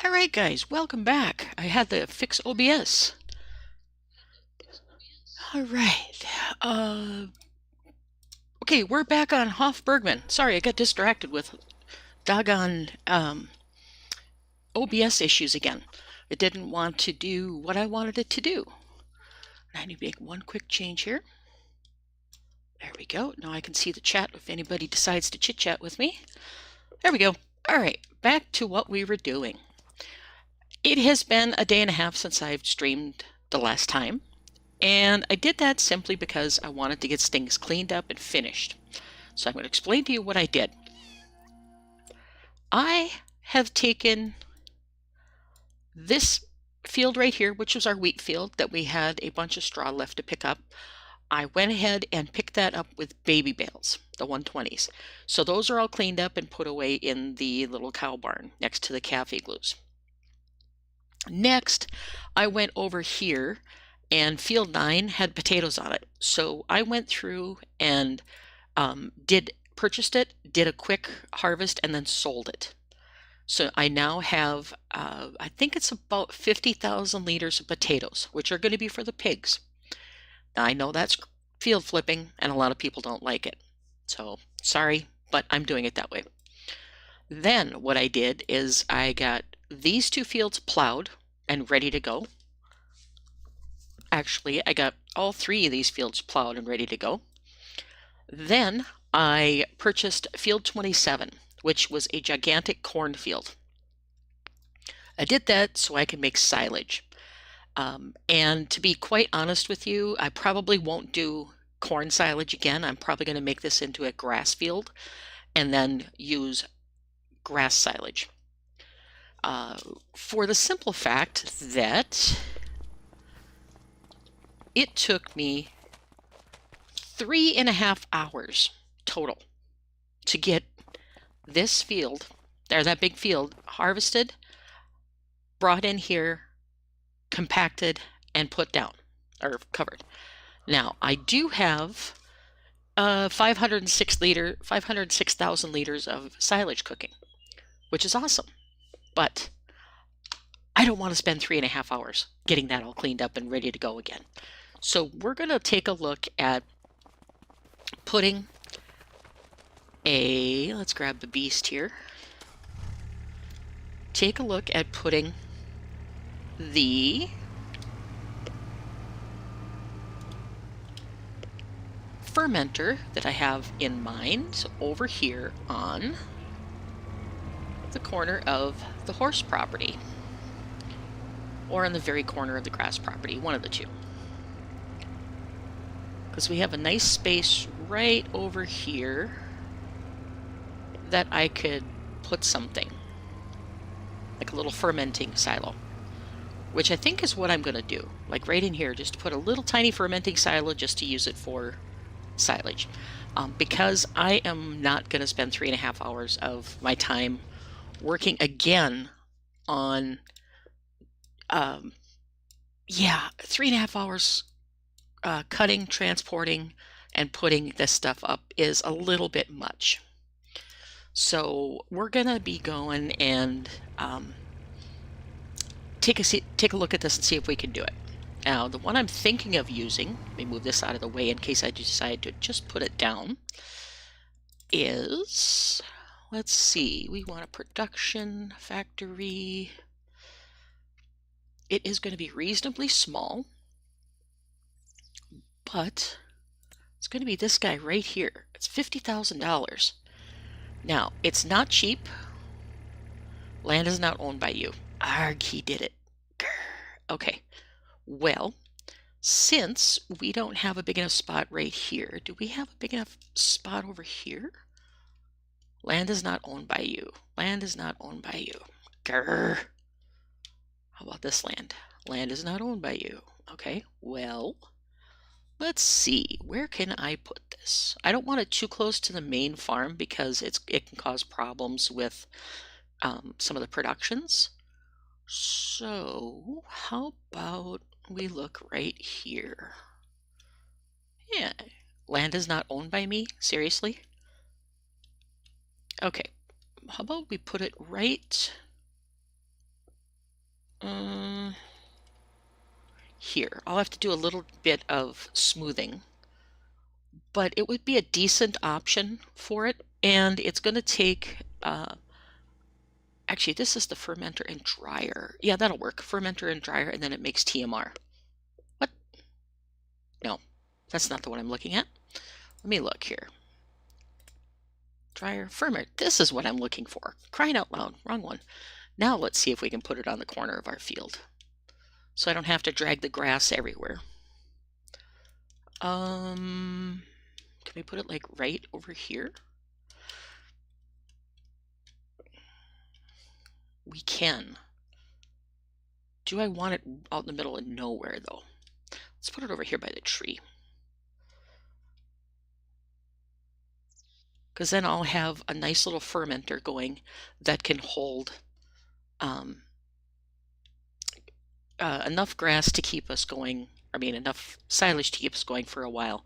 All right, guys, welcome back. I had to fix OBS. All right. Okay, we're back on Hof Bergmann. Sorry, I got distracted with doggone OBS issues again. It didn't want to do what I wanted it to do. I need to make one quick change here. There we go. Now I can see the chat if anybody decides to chit-chat with me. There we go. All right, back to what we were doing. It has been a day and a half since I've streamed the last time. And I did that simply because I wanted to get things cleaned up and finished. So I'm going to explain to you what I did. I have taken this field right here, which was our wheat field that we had a bunch of straw left to pick up. I went ahead and picked that up with baby bales, the 120s. So those are all cleaned up and put away in the little cow barn next to the calf igloos. Next, I went over here and field 9 had potatoes on it. So I went through and purchased it, did a quick harvest, and then sold it. So I now have, I think it's about 50,000 liters of potatoes, which are going to be for the pigs. Now, I know that's field flipping, and a lot of people don't like it. So sorry, but I'm doing it that way. Then what I did is I got these 2 fields plowed and ready to go. Actually, I got all 3 of these fields plowed and ready to go. Then I purchased field 27, which was a gigantic cornfield. I did that so I can make silage. And to be quite honest with you, I probably won't do corn silage again. I'm probably going to make this into a grass field and then use grass silage. For the simple fact that it took me 3.5 hours total to get this field, or that big field, harvested, brought in here, compacted, and put down, or covered. Now, I do have 506,000 liters of silage cooking, which is awesome, but I don't want to spend 3.5 hours getting that all cleaned up and ready to go again. So we're going to take a look at putting let's grab the beast here. Take a look at putting the fermenter that I have in mind over here on the corner of the horse property, or in the very corner of the grass property, one of the two. Because we have a nice space right over here that I could put something, like a little fermenting silo, which I think is what I'm going to do. Like right in here, just put a little tiny fermenting silo just to use it for silage. Because I am not going to spend 3.5 hours of my time working again on, 3.5 hours cutting, transporting, and putting this stuff up is a little bit much. So we're going to be going and take a look at this and see if we can do it. Now, the one I'm thinking of using, let me move this out of the way in case I decide to just put it down, is, let's see, we want a production factory. It is going to be reasonably small, but it's going to be this guy right here. It's $50,000. Now, it's not cheap. Land is not owned by you. Arg, he did it. Grr. Okay. Well, since we don't have a big enough spot right here, do we have a big enough spot over here? Land is not owned by you. Land is not owned by you. Grr. How about this land? Land is not owned by you. Okay, well, let's see. Where can I put this? I don't want it too close to the main farm because it can cause problems with some of the productions. So how about we look right here? Yeah, land is not owned by me? Seriously? Okay, how about we put it right Uh, Here, I'll have to do a little bit of smoothing, but it would be a decent option for it, and it's going to take, actually, this is the fermenter and dryer. Yeah, that'll work. Fermenter and dryer, and then it makes TMR. What? No, that's not the one I'm looking at. Let me look here. Dryer, fermenter. This is what I'm looking for. Crying out loud, wrong one. Now let's see if we can put it on the corner of our field, so I don't have to drag the grass everywhere. Can we put it like right over here? We can. Do I want it out in the middle of nowhere though? Let's put it over here by the tree. Because then I'll have a nice little fermenter going that can hold enough grass to keep us going. I mean, enough silage to keep us going for a while.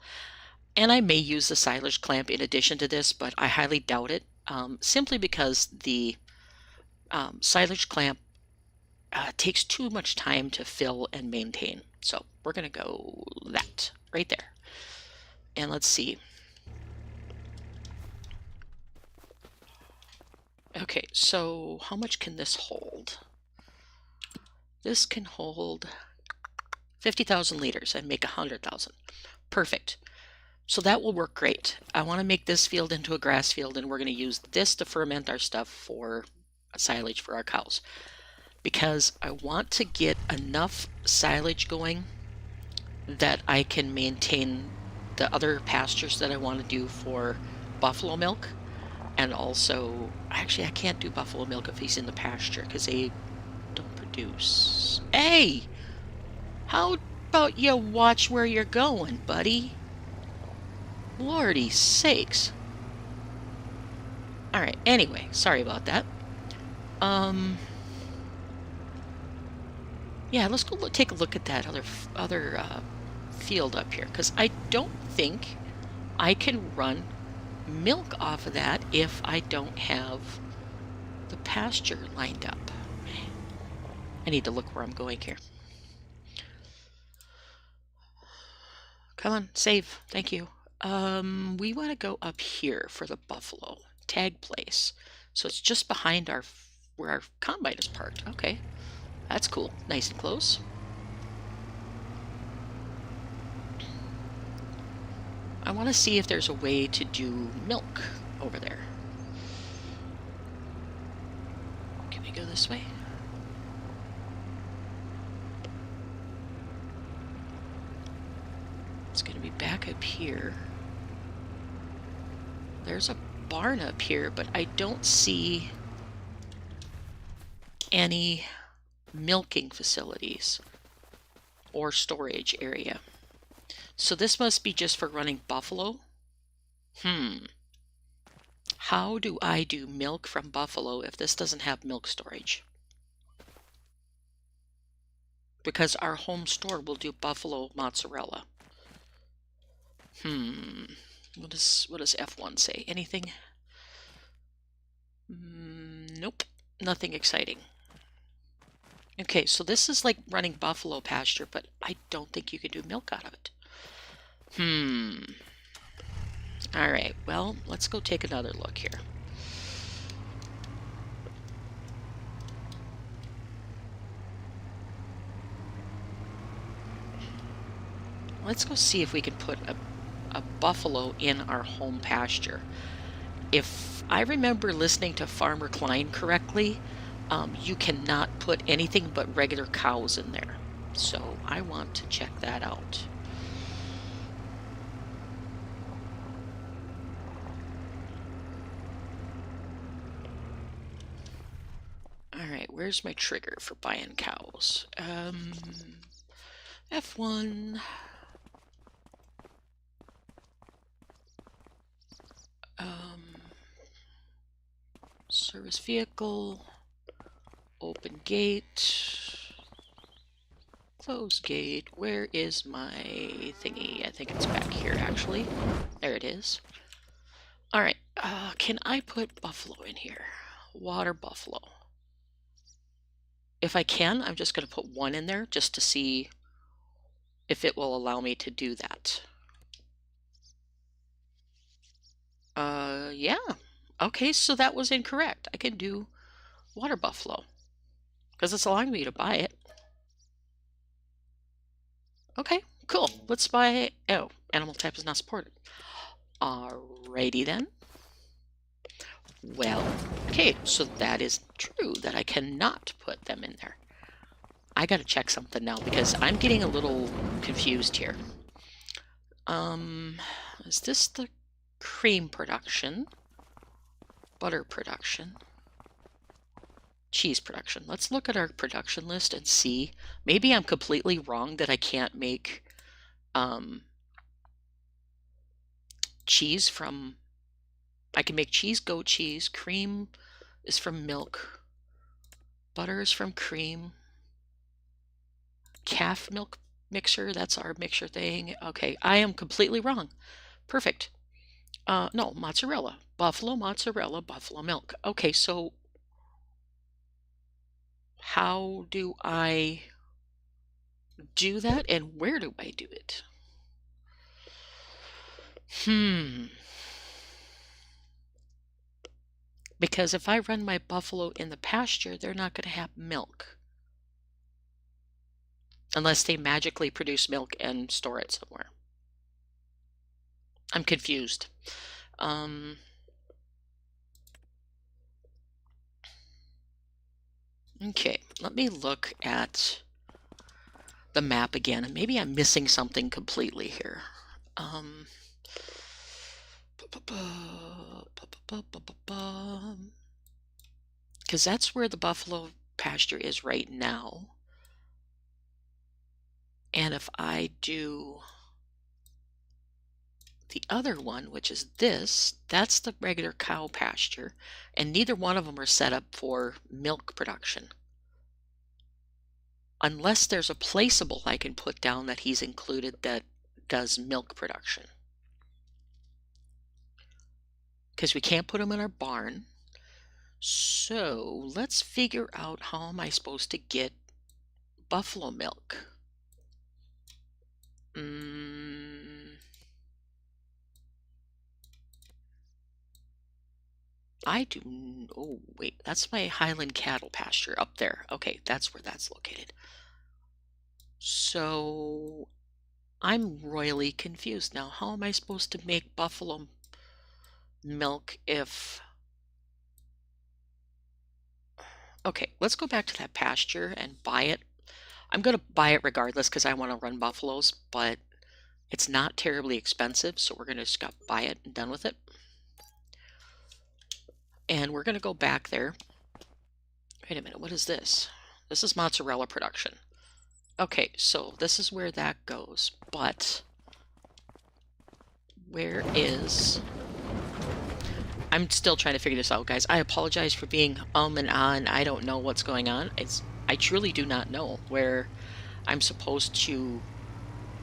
And I may use the silage clamp in addition to this, but I highly doubt it, simply because the silage clamp takes too much time to fill and maintain. So we're going to go that right there. And let's see. Okay, so how much can this hold? This can hold 50,000 liters and make 100,000. Perfect. So that will work great. I want to make this field into a grass field, and we're going to use this to ferment our stuff for silage for our cows, because I want to get enough silage going that I can maintain the other pastures that I want to do for buffalo milk. And also, actually, I can't do buffalo milk if he's in the pasture because they don't produce. Hey! How about you watch where you're going, buddy? Lordy sakes. Alright, anyway, sorry about that. Yeah, let's go take a look at that other field up here, because I don't think I can run milk off of that if I don't have the pasture lined up. I need to look where I'm going here. Come on, save. Thank you. We want to go up here for the buffalo tag place. So it's just behind where our combine is parked. Okay, that's cool. Nice and close. I want to see if there's a way to do milk over there. Can we go this way? It's going to be back up here. There's a barn up here, but I don't see any milking facilities or storage area. So this must be just for running buffalo. How do I do milk from buffalo if this doesn't have milk storage? Because our home store will do buffalo mozzarella. What does F1 say? Anything? Nope, nothing exciting. Okay, so this is like running buffalo pasture, but I don't think you can do milk out of it. Alright, well, let's go take another look here. Let's go see if we can put a buffalo in our home pasture. If I remember listening to Farmer Klein correctly, you cannot put anything but regular cows in there. So I want to check that out. Alright, where's my trigger for buying cows? F1. Service vehicle. Open gate. Close gate. Where is my thingy? I think it's back here, actually. There it is. Alright, can I put buffalo in here? Water buffalo. if I can, I'm just going to put 1 in there just to see if it will allow me to do that. Yeah. Okay, so that was incorrect. I can do water buffalo because it's allowing me to buy it. Okay, cool. Let's buy, oh, animal type is not supported. Alrighty then. Well, okay, so that is true that I cannot put them in there. I gotta check something now because I'm getting a little confused here. Is this the cream production, butter production, cheese production? Let's look at our production list and see. Maybe I'm completely wrong that I can't make cheese from, I can make cheese, goat cheese, cream is from milk, butter is from cream, calf milk mixer, that's our mixture thing. Okay, I am completely wrong. Perfect. No, mozzarella, buffalo milk. Okay, so how do I do that and where do I do it? Because if I run my buffalo in the pasture, they're not going to have milk. Unless they magically produce milk and store it somewhere. I'm confused. Okay, let me look at the map again, and maybe I'm missing something completely here. Because that's where the buffalo pasture is right now. And if I do the other one, which is this, that's the regular cow pasture, and neither one of them are set up for milk production. Unless there's a placeable I can put down that he's included that does milk production. Because we can't put them in our barn. So let's figure out how am I supposed to get buffalo milk. I do, oh wait, that's my Highland cattle pasture up there. Okay, that's where that's located. So I'm royally confused now. How am I supposed to make buffalo milk if... Okay, let's go back to that pasture and buy it. I'm going to buy it regardless because I want to run buffaloes, but it's not terribly expensive, so we're going to just buy it and done with it. And we're going to go back there. Wait a minute, what is this? This is mozzarella production. Okay, so this is where that goes, but where is... I'm still trying to figure this out, guys. I apologize for being and on. I don't know what's going on. I truly do not know where I'm supposed to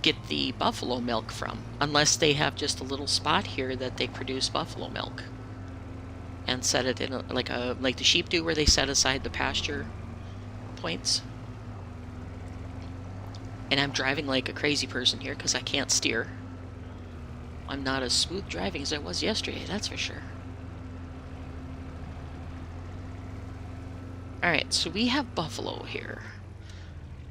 get the buffalo milk from, unless they have just a little spot here that they produce buffalo milk and set it in like the sheep do, where they set aside the pasture points. And I'm driving like a crazy person here because I can't steer. I'm not as smooth driving as I was yesterday, that's for sure. Alright, so we have buffalo here.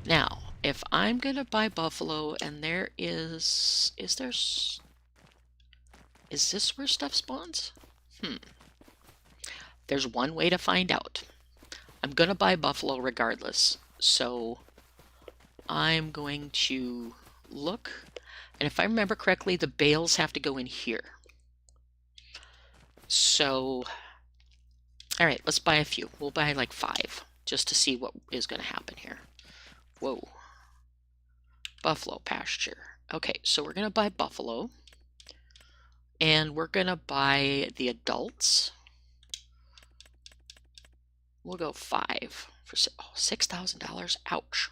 Now, if I'm gonna buy buffalo and there is this where stuff spawns? There's one way to find out. I'm gonna buy buffalo regardless, so I'm going to look, and if I remember correctly, the bales have to go in here. So, alright, let's buy a few. We'll buy like 5, just to see what is gonna happen here. Whoa. Buffalo pasture. Okay, so we're gonna buy buffalo, and we're gonna buy the adults. We'll go 5 for $6,000. Ouch.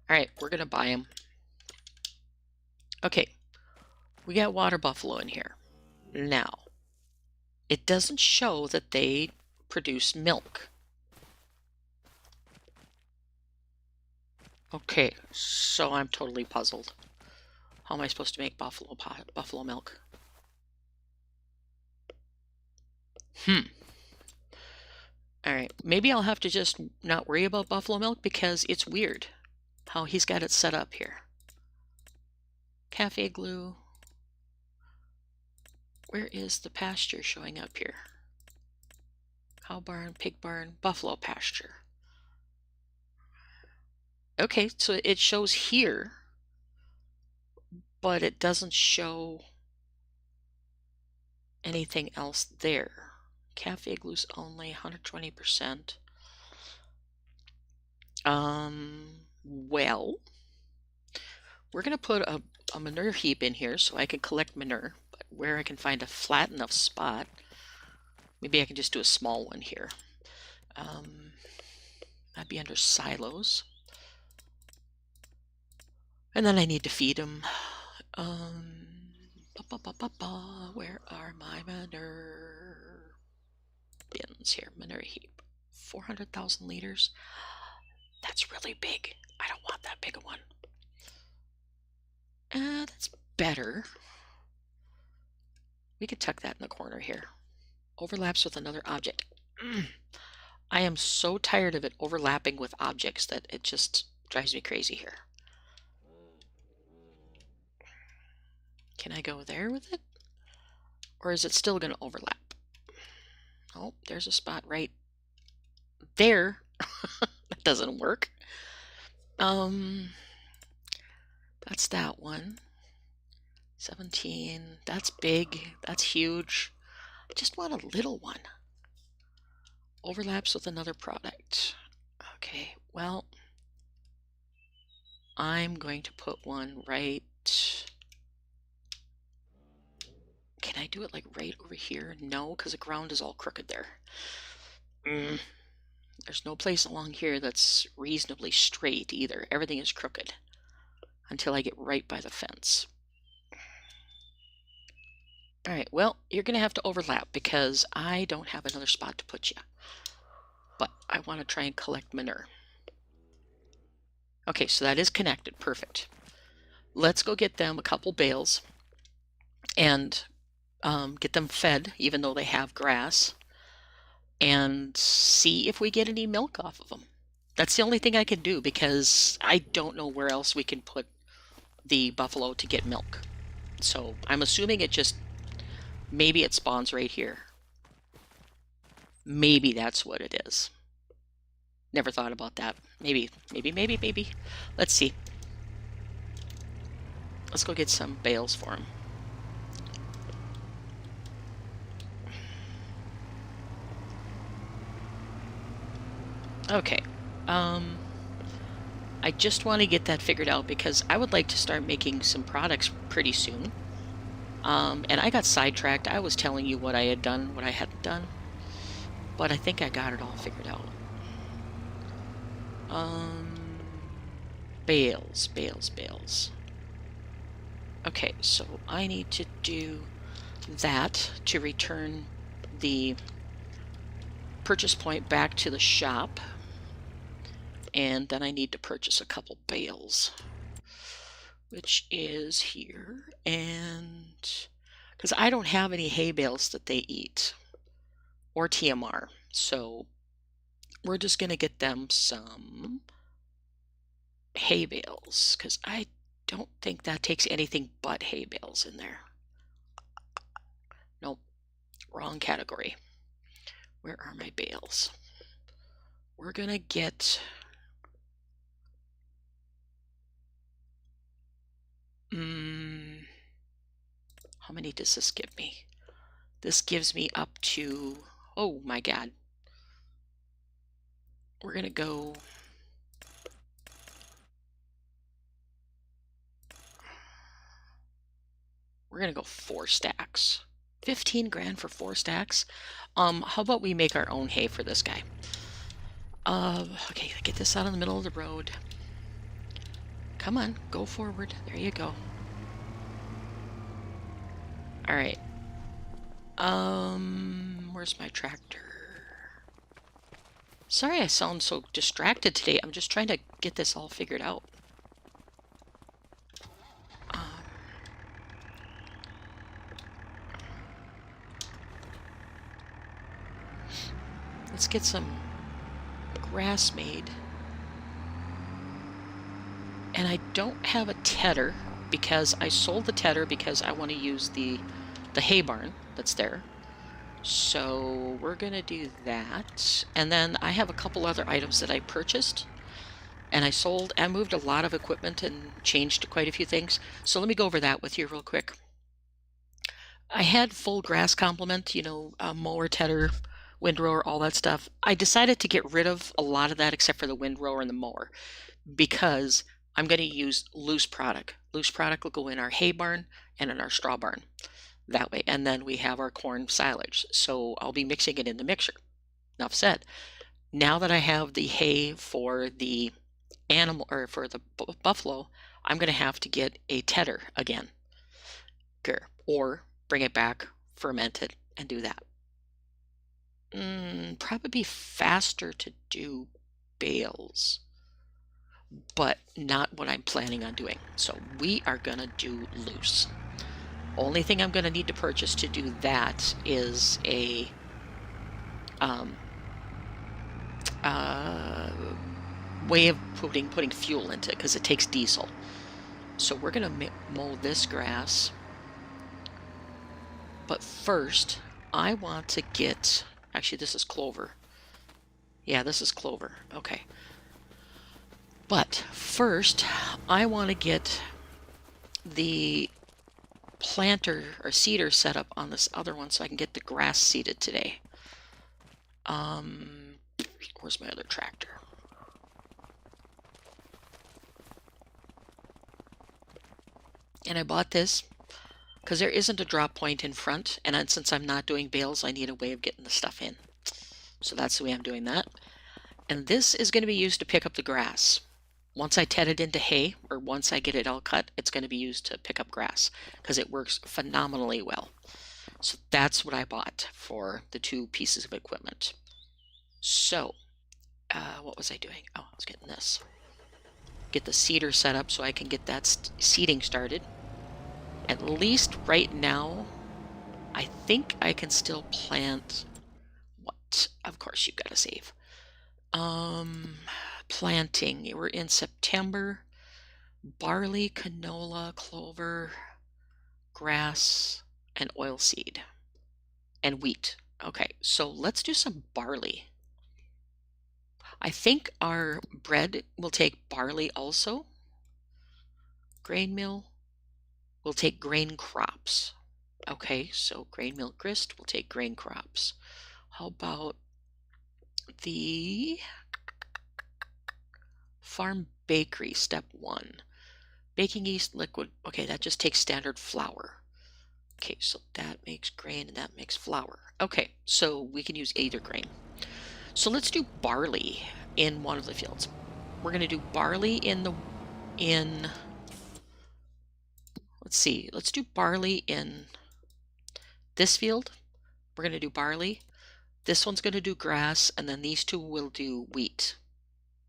All right, we're gonna buy them. Okay, we got water buffalo in here. Now, it doesn't show that they produce milk. Okay, so I'm totally puzzled. How am I supposed to make buffalo milk? All right, maybe I'll have to just not worry about buffalo milk because it's weird how he's got it set up here. Cafe glue. Where is the pasture showing up here? Cow barn, pig barn, buffalo pasture. Okay, so it shows here, but it doesn't show anything else there. Cafe glues only 120%. Well, we're going to put a manure heap in here so I can collect manure, but where I can find a flat enough spot. Maybe I can just do a small one here. That'd be under silos. And then I need to feed them. Where are my manure bins here? Manure heap. 400,000 liters. That's really big. I don't want that big a one. That's better. We could tuck that in the corner here. Overlaps with another object. I am so tired of it overlapping with objects that it just drives me crazy here. Can I go there with it? Or is it still going to overlap? Oh, there's a spot right there. That doesn't work. That's that one. 17. That's big. That's huge. I just want a little one. Overlaps with another product. Okay, well, I'm going to put one right... Can I do it like right over here? No, because the ground is all crooked there. There's no place along here that's reasonably straight either. Everything is crooked until I get right by the fence. All right, well, you're going to have to overlap because I don't have another spot to put you. But I want to try and collect manure. Okay, so that is connected. Perfect. Let's go get them a couple bales and get them fed, even though they have grass, and see if we get any milk off of them. That's the only thing I can do because I don't know where else we can put the buffalo to get milk. So I'm assuming it just, maybe it spawns right here. Maybe that's what it is. Never thought about that. Maybe. Let's see. Let's go get some bales for him. Okay. I just want to get that figured out because I would like to start making some products pretty soon. And I got sidetracked. I was telling you what I had done, what I hadn't done. But I think I got it all figured out. Bales. Okay, so I need to do that to return the purchase point back to the shop. And then I need to purchase a couple bales, which is here. And because I don't have any hay bales that they eat or TMR, so we're just going to get them some hay bales because I don't think that takes anything but hay bales in there. Nope, wrong category. Where are my bales? We're going to get... how many does this give me? This gives me up to... Oh my god. We're going to go... We're going to go 4 stacks. 15 grand for 4 stacks? How about we make our own hay for this guy? Okay, get this out in the middle of the road. Come on, go forward. There you go. Alright. Where's my tractor? Sorry I sound so distracted today. I'm just trying to get this all figured out. Let's get some grass made. And I don't have a tedder because I sold the tedder because I want to use the hay barn that's there. So we're going to do that. And then I have a couple other items that I purchased and I sold and moved a lot of equipment and changed quite a few things. So let me go over that with you real quick. I had full grass complement, you know, mower, tedder, windrower, all that stuff. I decided to get rid of a lot of that except for the windrower and the mower because I'm going to use loose product. Loose product will go in our hay barn and in our straw barn that way. And then we have our corn silage. So I'll be mixing it in the mixer. Enough said. Now that I have the hay for the animal or for the buffalo, I'm going to have to get a tedder again. Or bring it back, ferment it, and do that. Probably faster to do bales, but not what I'm planning on doing. So we are going to do loose. Only thing I'm going to need to purchase to do that is a way of putting fuel into it because it takes diesel. So we're going to mow this grass. But first, I want to get... Actually, this is clover. Yeah, this is clover. Okay. But first, I want to get the planter or seeder set up on this other one so I can get the grass seeded today. Where's my other tractor? And I bought this because there isn't a drop point in front, and since I'm not doing bales, I need a way of getting the stuff in. So that's the way I'm doing that. And this is going to be used to pick up the grass. Once I ted it into hay, or once I get it all cut, it's going to be used to pick up grass because it works phenomenally well. So that's what I bought for the two pieces of equipment. So, what was I doing? Oh, I was getting this. Get the seeder set up so I can get that seeding started. At least right now, I think I can still plant what? Of course, you've got to save. Planting. We're in September. Barley, canola, clover, grass, and oilseed. And wheat. Okay, so let's do some barley. I think our bread will take barley also. Grain mill will take grain crops. Okay, so grain mill grist will take grain crops. How about the farm bakery, step 1? Baking yeast liquid. Okay, that just takes standard flour. Okay, so that makes grain and that makes flour. Okay, so we can use either grain. So let's do barley in one of the fields. We're going to do barley let's see, let's do barley in this field. We're going to do barley. This one's going to do grass, and then these two will do wheat.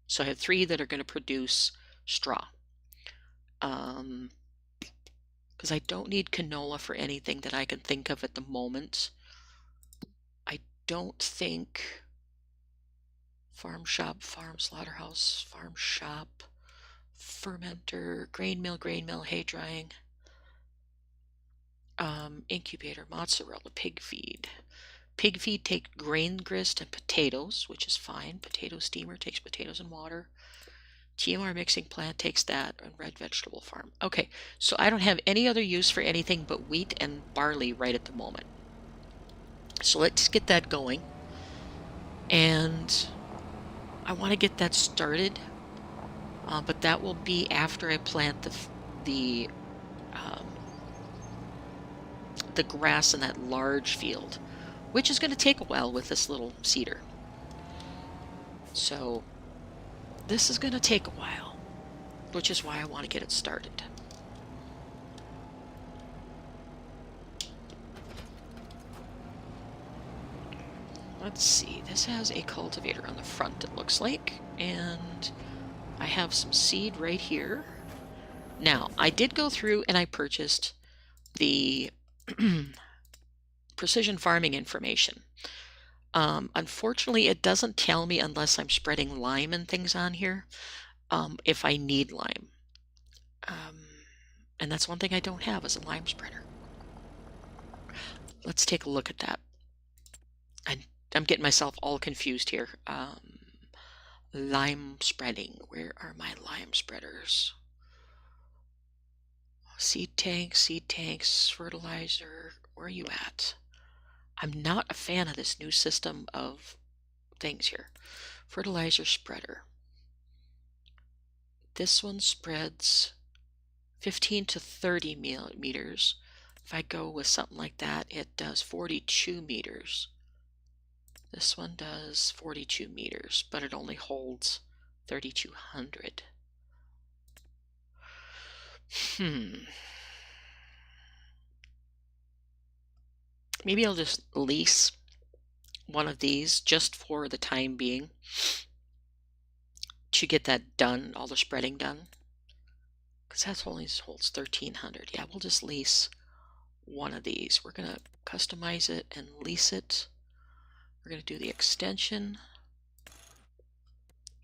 So I have 3 that are going to produce straw. Because I don't need canola for anything that I can think of at the moment. I don't think farm shop, farm slaughterhouse, farm shop, fermenter, grain mill, hay drying, incubator, mozzarella, pig feed. Pig feed takes grain grist and potatoes, which is fine. Potato steamer takes potatoes and water. TMR mixing plant takes that, and red vegetable farm. Okay, so I don't have any other use for anything but wheat and barley right at the moment. So let's get that going. And I want to get that started, but that will be after I plant the grass in that large field, which is going to take a while with this little seeder. So this is going to take a while, which is why I want to get it started. let's see, this has a cultivator on the front, it looks like, and I have some seed right here. Now, I did go through and I purchased the precision farming information. Unfortunately, it doesn't tell me unless I'm spreading lime and things on here, if I need lime. And that's one thing I don't have is a lime spreader. Let's take a look at that. I'm getting myself all confused here. Lime spreading. Where are my lime spreaders? Seed tanks, fertilizer. Where are you at? I'm not a fan of this new system of things here. Fertilizer spreader. This one spreads 15 to 30 meters. If I go with something like that, it does 42 meters. This one does 42 meters, but it only holds 3,200. Maybe I'll just lease one of these just for the time being to get that done, all the spreading done. Because that only holds 1,300. Yeah, we'll just lease one of these. We're going to customize it and lease it. We're going to do the extension.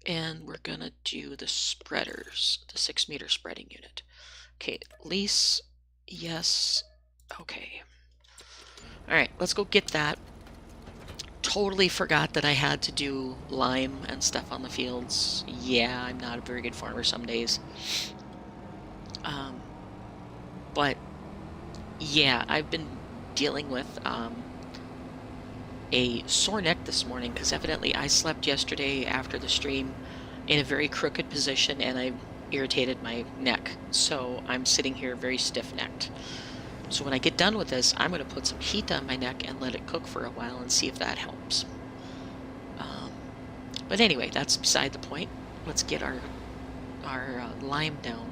And we're going to do the spreaders, the 6-meter spreading unit. Okay, lease, yes, okay. All right, let's go get that. Totally forgot that I had to do lime and stuff on the fields. Yeah, I'm not a very good farmer some days. But yeah, I've been dealing with a sore neck this morning because evidently I slept yesterday after the stream in a very crooked position and I irritated my neck. So I'm sitting here very stiff-necked. So when I get done with this, I'm going to put some heat on my neck and let it cook for a while and see if that helps. But anyway, that's beside the point. Let's get our lime down.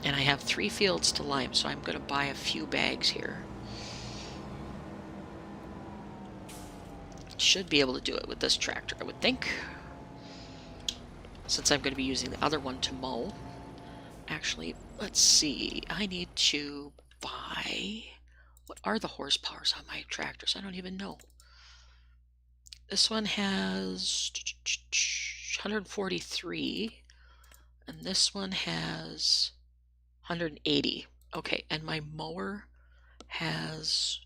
And I have 3 fields to lime, so I'm going to buy a few bags here. Should be able to do it with this tractor, I would think. Since I'm going to be using the other one to mow. Actually, let's see. I need to buy... What are the horsepowers on my tractors? I don't even know. This one has 143. And this one has 180. Okay, and my mower has...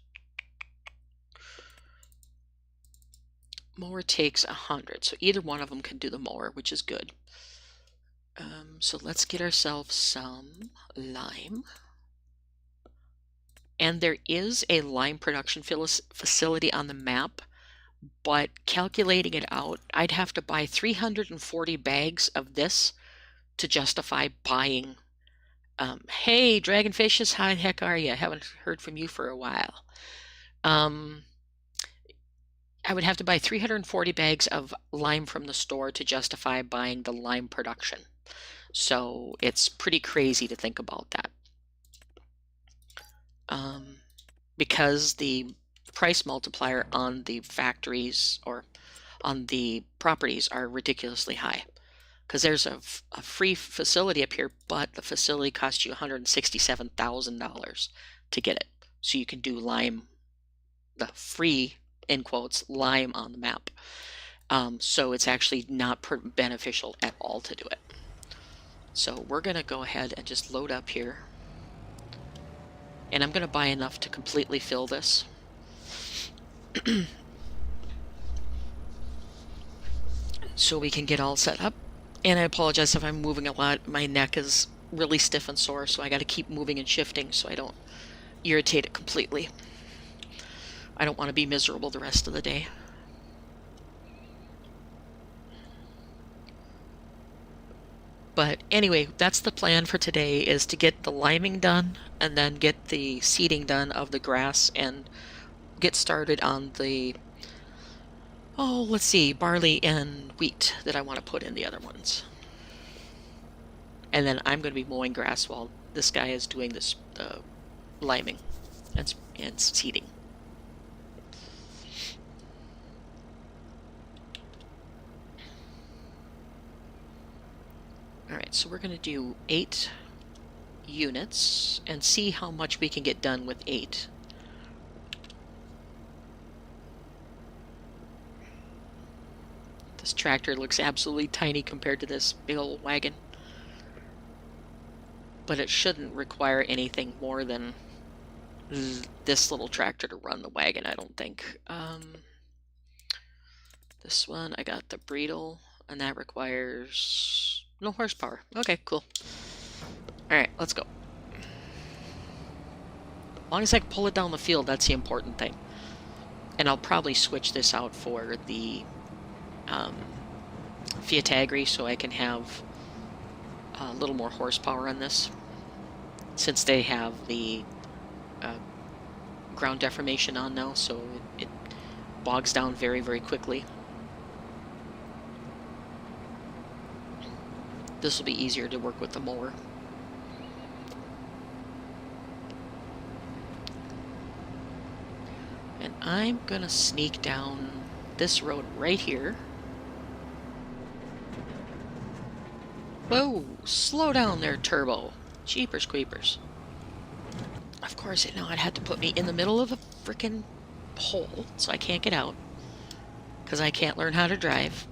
Mower takes 100. So either one of them can do the mower, which is good. So let's get ourselves some lime. And there is a lime production facility on the map, but calculating it out, I'd have to buy 340 bags of this to justify buying. Hey, Dragonfishes, how the heck are you? I haven't heard from you for a while. I would have to buy 340 bags of lime from the store to justify buying the lime production. So it's pretty crazy to think about that. Because the price multiplier on the factories or on the properties are ridiculously high. Because there's a free facility up here, but the facility costs you $167,000 to get it. So you can do lime, the free, in quotes, lime on the map. So it's actually not beneficial at all to do it. So we're going to go ahead and just load up here. And I'm going to buy enough to completely fill this. So we can get all set up. And I apologize if I'm moving a lot. My neck is really stiff and sore, so I got to keep moving and shifting so I don't irritate it completely. I don't want to be miserable the rest of the day. But anyway, that's the plan for today, is to get the liming done and then get the seeding done of the grass and get started on the, oh, let's see, barley and wheat that I want to put in the other ones. And then I'm going to be mowing grass while this guy is doing this liming and seeding. Alright, so we're going to do 8 units and see how much we can get done with 8. This tractor looks absolutely tiny compared to this big old wagon. But it shouldn't require anything more than this little tractor to run the wagon, I don't think. This one, I got the Bredel, and that requires no horsepower. Okay, cool. Alright, let's go. As long as I can pull it down the field, that's the important thing. And I'll probably switch this out for the Fiat Agri so I can have a little more horsepower on this, since they have the ground deformation on now, so it bogs down very, very quickly. This will be easier to work with the mower. And I'm gonna sneak down this road right here. Whoa! Slow down there, Turbo. Jeepers creepers. Of course, it had to put me in the middle of a frickin' hole, so I can't get out. Because I can't learn how to drive.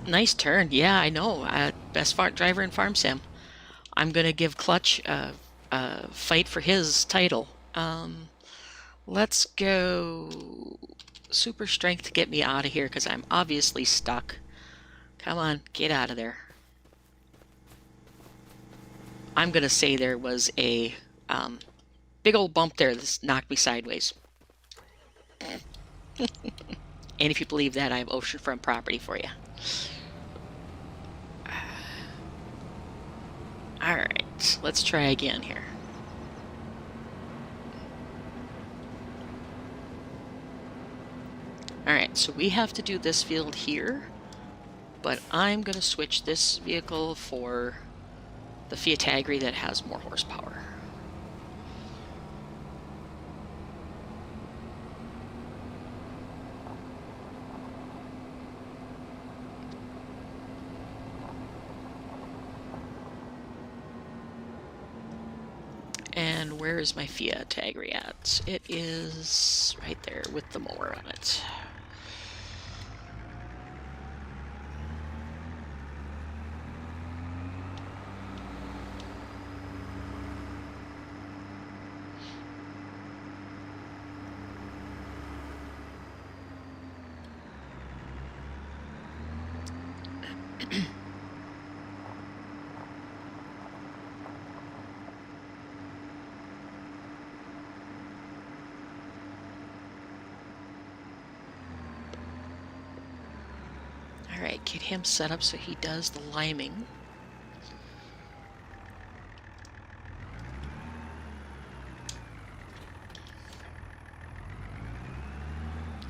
Nice turn. Yeah, I know. Best driver in Farm Sim. I'm gonna give Clutch a fight for his title. Let's go super strength to get me out of here, because I'm obviously stuck. Come on, get out of there. I'm gonna say there was a big old bump there that knocked me sideways. And if you believe that, I have oceanfront property for you. Alright, let's try again here. Alright, so we have to do this field here, but I'm going to switch this vehicle for the Fiat Agri that has more horsepower. And where is my Fiat Agri at? It is right there with the mower on it. Alright, get him set up so he does the liming.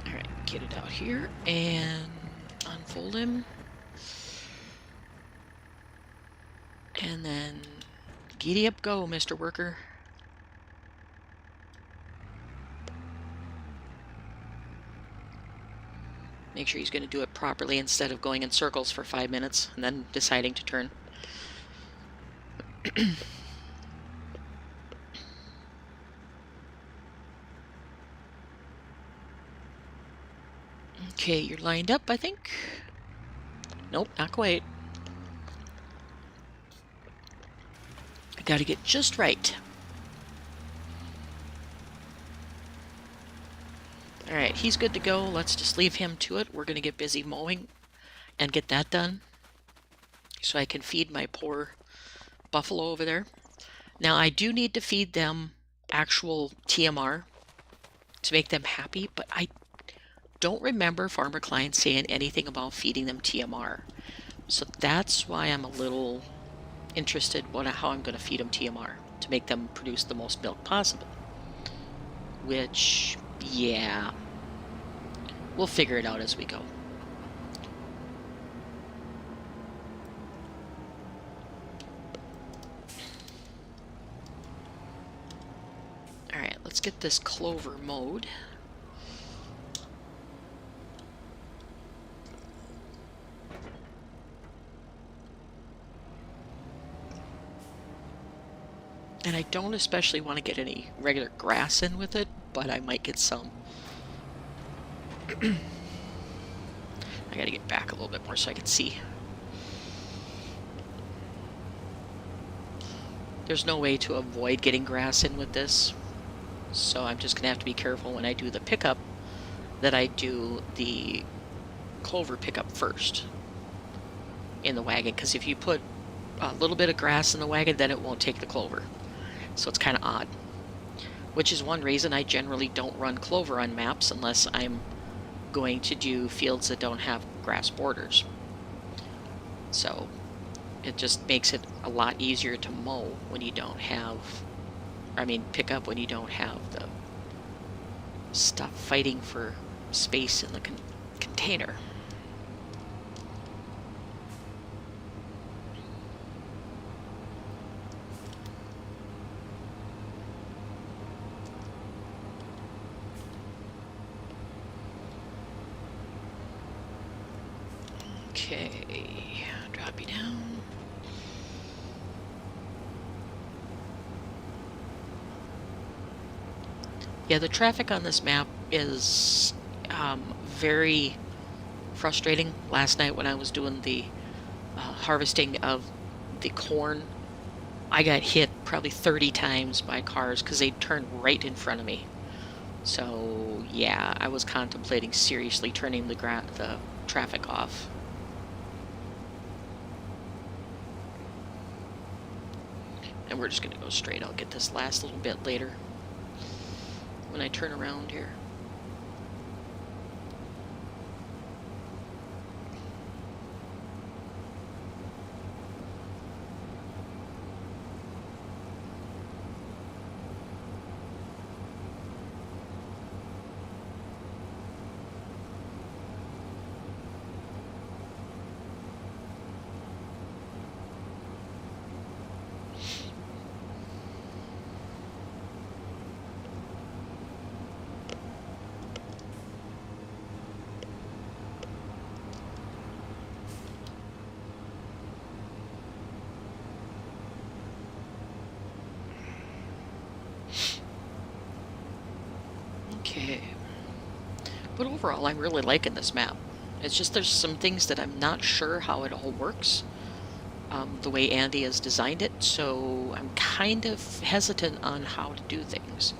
Alright, get it out here and unfold him. And then giddy up go, Mr. Worker. Make sure he's going to do it properly instead of going in circles for 5 minutes and then deciding to turn. Okay, you're lined up, I think. Nope, not quite. I gotta get just right. Alright, he's good to go. Let's just leave him to it. We're going to get busy mowing and get that done so I can feed my poor buffalo over there. Now, I do need to feed them actual TMR to make them happy, but I don't remember Farmer Klein saying anything about feeding them TMR. So that's why I'm a little interested how I'm going to feed them TMR to make them produce the most milk possible. Which, yeah, we'll figure it out as we go. Alright, let's get this clover mowed. And I don't especially want to get any regular grass in with it, but I might get some. I gotta get back a little bit more so I can see. There's no way to avoid getting grass in with this, so I'm just gonna have to be careful when I do the pickup that I do the clover pickup first in the wagon, because if you put a little bit of grass in the wagon, then it won't take the clover. So it's kind of odd, which is one reason I generally don't run clover on maps unless I'm going to do fields that don't have grass borders. So it just makes it a lot easier to mow when you don't have, pick up when you don't have the stuff fighting for space in the container. Okay, drop you down. Yeah, the traffic on this map is very frustrating. Last night when I was doing the harvesting of the corn, I got hit probably 30 times by cars because they turned right in front of me. So yeah, I was contemplating seriously turning the traffic off. And we're just going to go straight. I'll get this last little bit later when I turn around here. Okay. But overall, I'm really liking this map. It's just there's some things that I'm not sure how it all works, the way Andy has designed it, so I'm kind of hesitant on how to do things.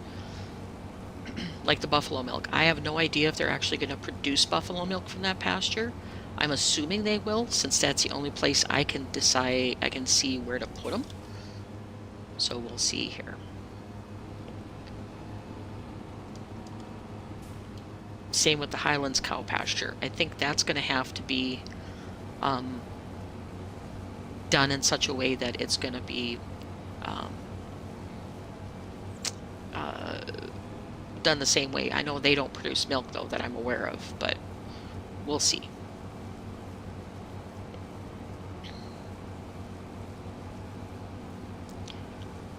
Like the buffalo milk. I have no idea if they're actually going to produce buffalo milk from that pasture. I'm assuming they will, since that's the only place I can see where to put them. So we'll see here. Same with the Highlands cow pasture. I think that's going to have to be done in such a way that it's going to be done the same way. I know they don't produce milk, though, that I'm aware of, but we'll see.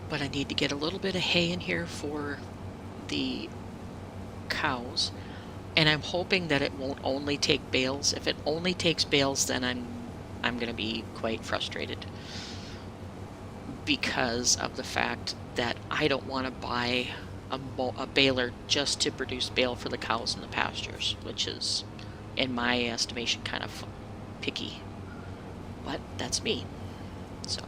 But I need to get a little bit of hay in here for the cows. And I'm hoping that it won't only take bales. If it only takes bales, then I'm going to be quite frustrated because of the fact that I don't want to buy a baler just to produce bale for the cows in the pastures, which is, in my estimation, kind of picky. But that's me. So.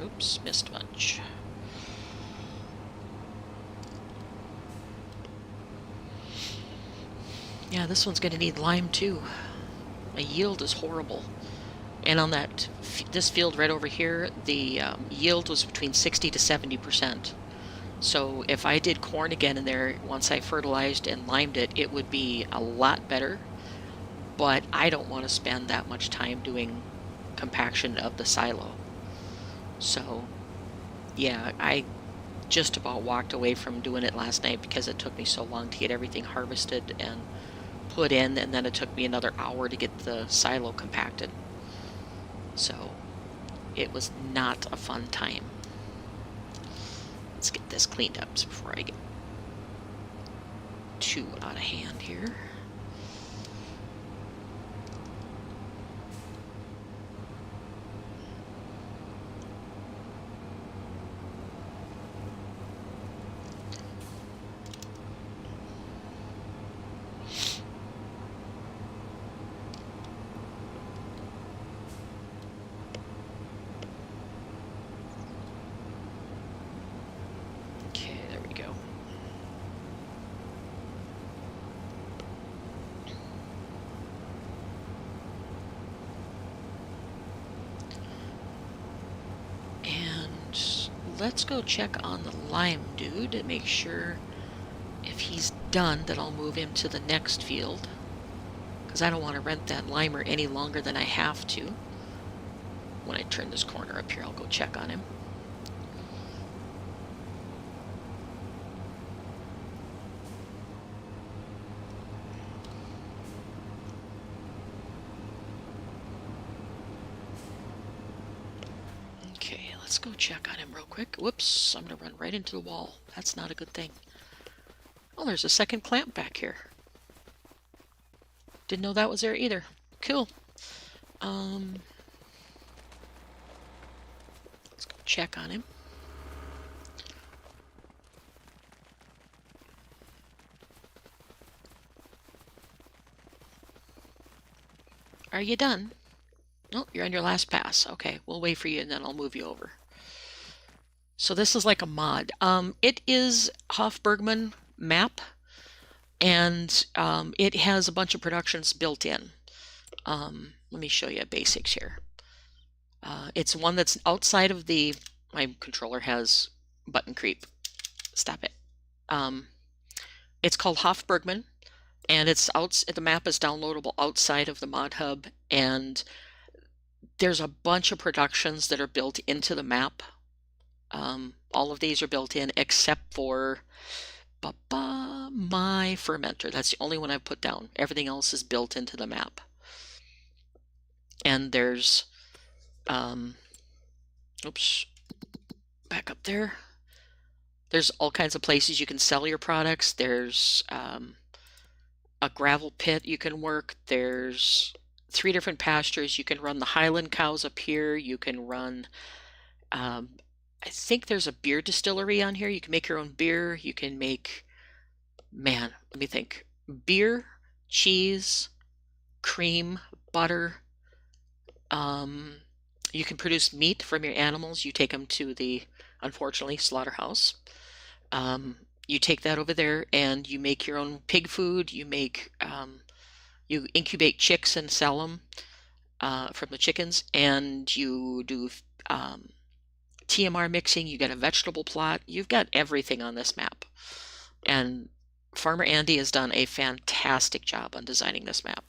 Oops, missed much. Yeah, this one's going to need lime too. The yield is horrible. And on this field right over here, the yield was between 60 to 70%. So if I did corn again in there, once I fertilized and limed it, it would be a lot better. But I don't want to spend that much time doing compaction of the silo. So, yeah, I just about walked away from doing it last night because it took me so long to get everything harvested and put in, and then it took me another hour to get the silo compacted. So it was not a fun time. Let's get this cleaned up before I get too out of hand here. Let's go check on the lime dude to make sure if he's done that I'll move him to the next field, because I don't want to rent that limer any longer than I have to. When I turn this corner up here, I'll go check on him. Let's go check on him real quick. Whoops, I'm going to run right into the wall. That's not a good thing. Oh, there's a second clamp back here. Didn't know that was there either. Cool. Let's go check on him. Are you done? No, you're on your last pass. Okay, we'll wait for you and then I'll move you over. So this is like a mod. It is Hof Bergmann map, and it has a bunch of productions built in. Let me show you basics here. It's one that's outside of the... My controller has button creep. Stop it. It's called Hof Bergmann, and the map is downloadable outside of the mod hub, and there's a bunch of productions that are built into the map. All of these are built in except for my fermenter. That's the only one I've put down. Everything else is built into the map. And there's, oops, back up there. There's all kinds of places you can sell your products. There's a gravel pit you can work. There's 3 different pastures. You can run the Highland cows up here. You can run, I think there's a beer distillery on here. You can make your own beer. You can make, man, let me think, beer, cheese, cream, butter. You can produce meat from your animals. You take them to the, unfortunately, slaughterhouse. You take that over there and you make your own pig food. You make, you incubate chicks and sell them from the chickens, and you do TMR mixing. You got a vegetable plot. You've got everything on this map. And Farmer Andy has done a fantastic job on designing this map.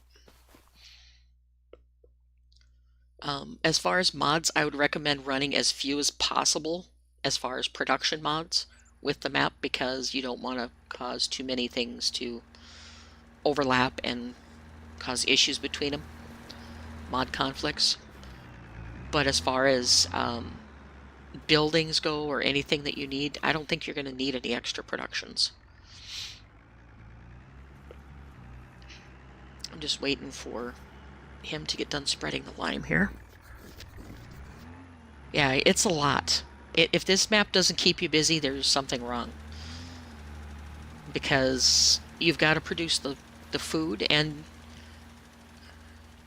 As far as mods, I would recommend running as few as possible as far as production mods with the map, because you don't want to cause too many things to overlap and cause issues between them, mod conflicts. But as far as buildings go or anything that you need, I don't think you're going to need any extra productions. I'm just waiting for him to get done spreading the lime here. Yeah, it's a lot. If this map doesn't keep you busy, there's something wrong. Because you've got to produce the food and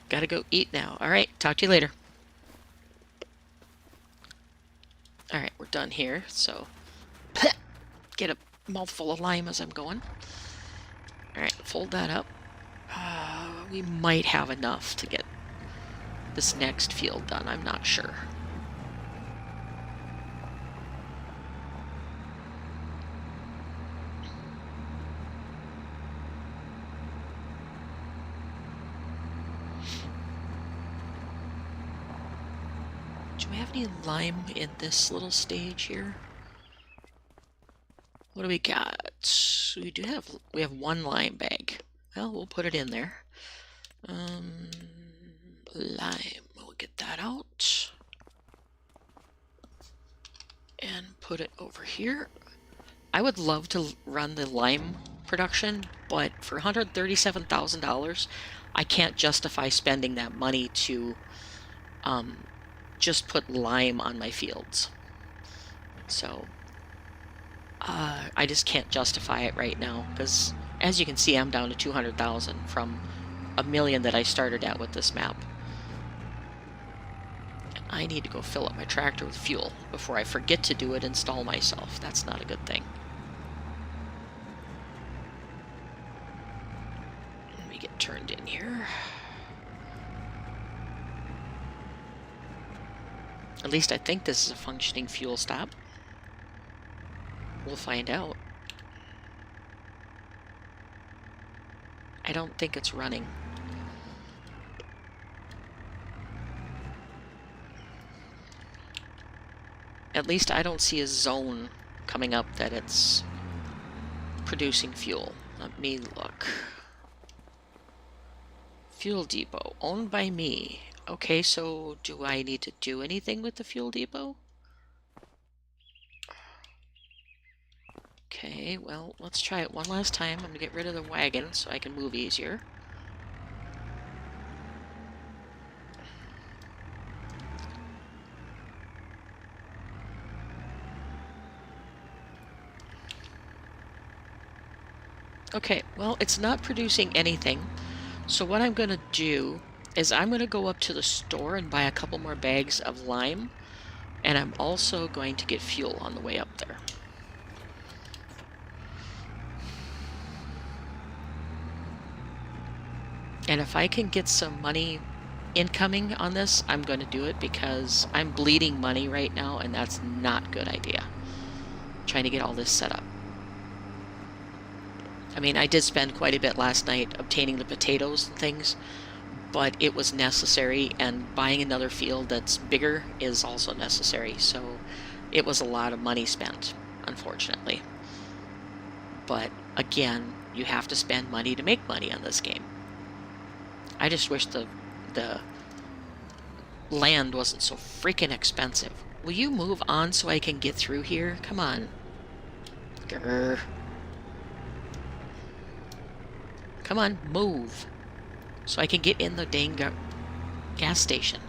got to go eat now. All right, talk to you later. All right, we're done here. So get a mouthful of lime as I'm going. All right, fold that up. We might have enough to get this next field done. I'm not sure. Do we have any lime in this little stage here? What do we got? We have 1 lime bag. Well, we'll put it in there. Lime. We'll get that out. And put it over here. I would love to run the lime production, but for $137,000, I can't justify spending that money to just put lime on my fields. So I just can't justify it right now, because as you can see, I'm down to 200,000 from $1 million that I started at with this map. I need to go fill up my tractor with fuel before I forget to do it and stall myself. That's not a good thing. Let me get turned in here. At least I think this is a functioning fuel stop. We'll find out. I don't think it's running. At least I don't see a zone coming up that it's producing fuel. Let me look. Fuel depot, owned by me. Okay, so do I need to do anything with the fuel depot? Okay, well, let's try it one last time. I'm gonna get rid of the wagon so I can move easier. Okay, well, it's not producing anything. So what I'm going to do is I'm going to go up to the store and buy a couple more bags of lime. And I'm also going to get fuel on the way up there. And if I can get some money incoming on this, I'm going to do it, because I'm bleeding money right now, and that's not a good idea. Trying to get all this set up. I mean, I did spend quite a bit last night obtaining the potatoes and things, but it was necessary, and buying another field that's bigger is also necessary, so it was a lot of money spent, unfortunately. But again, you have to spend money to make money on this game. I just wish the land wasn't so freaking expensive. Will you move on so I can get through here? Come on. Grr. Come on, move. So I can get in the dang gas station.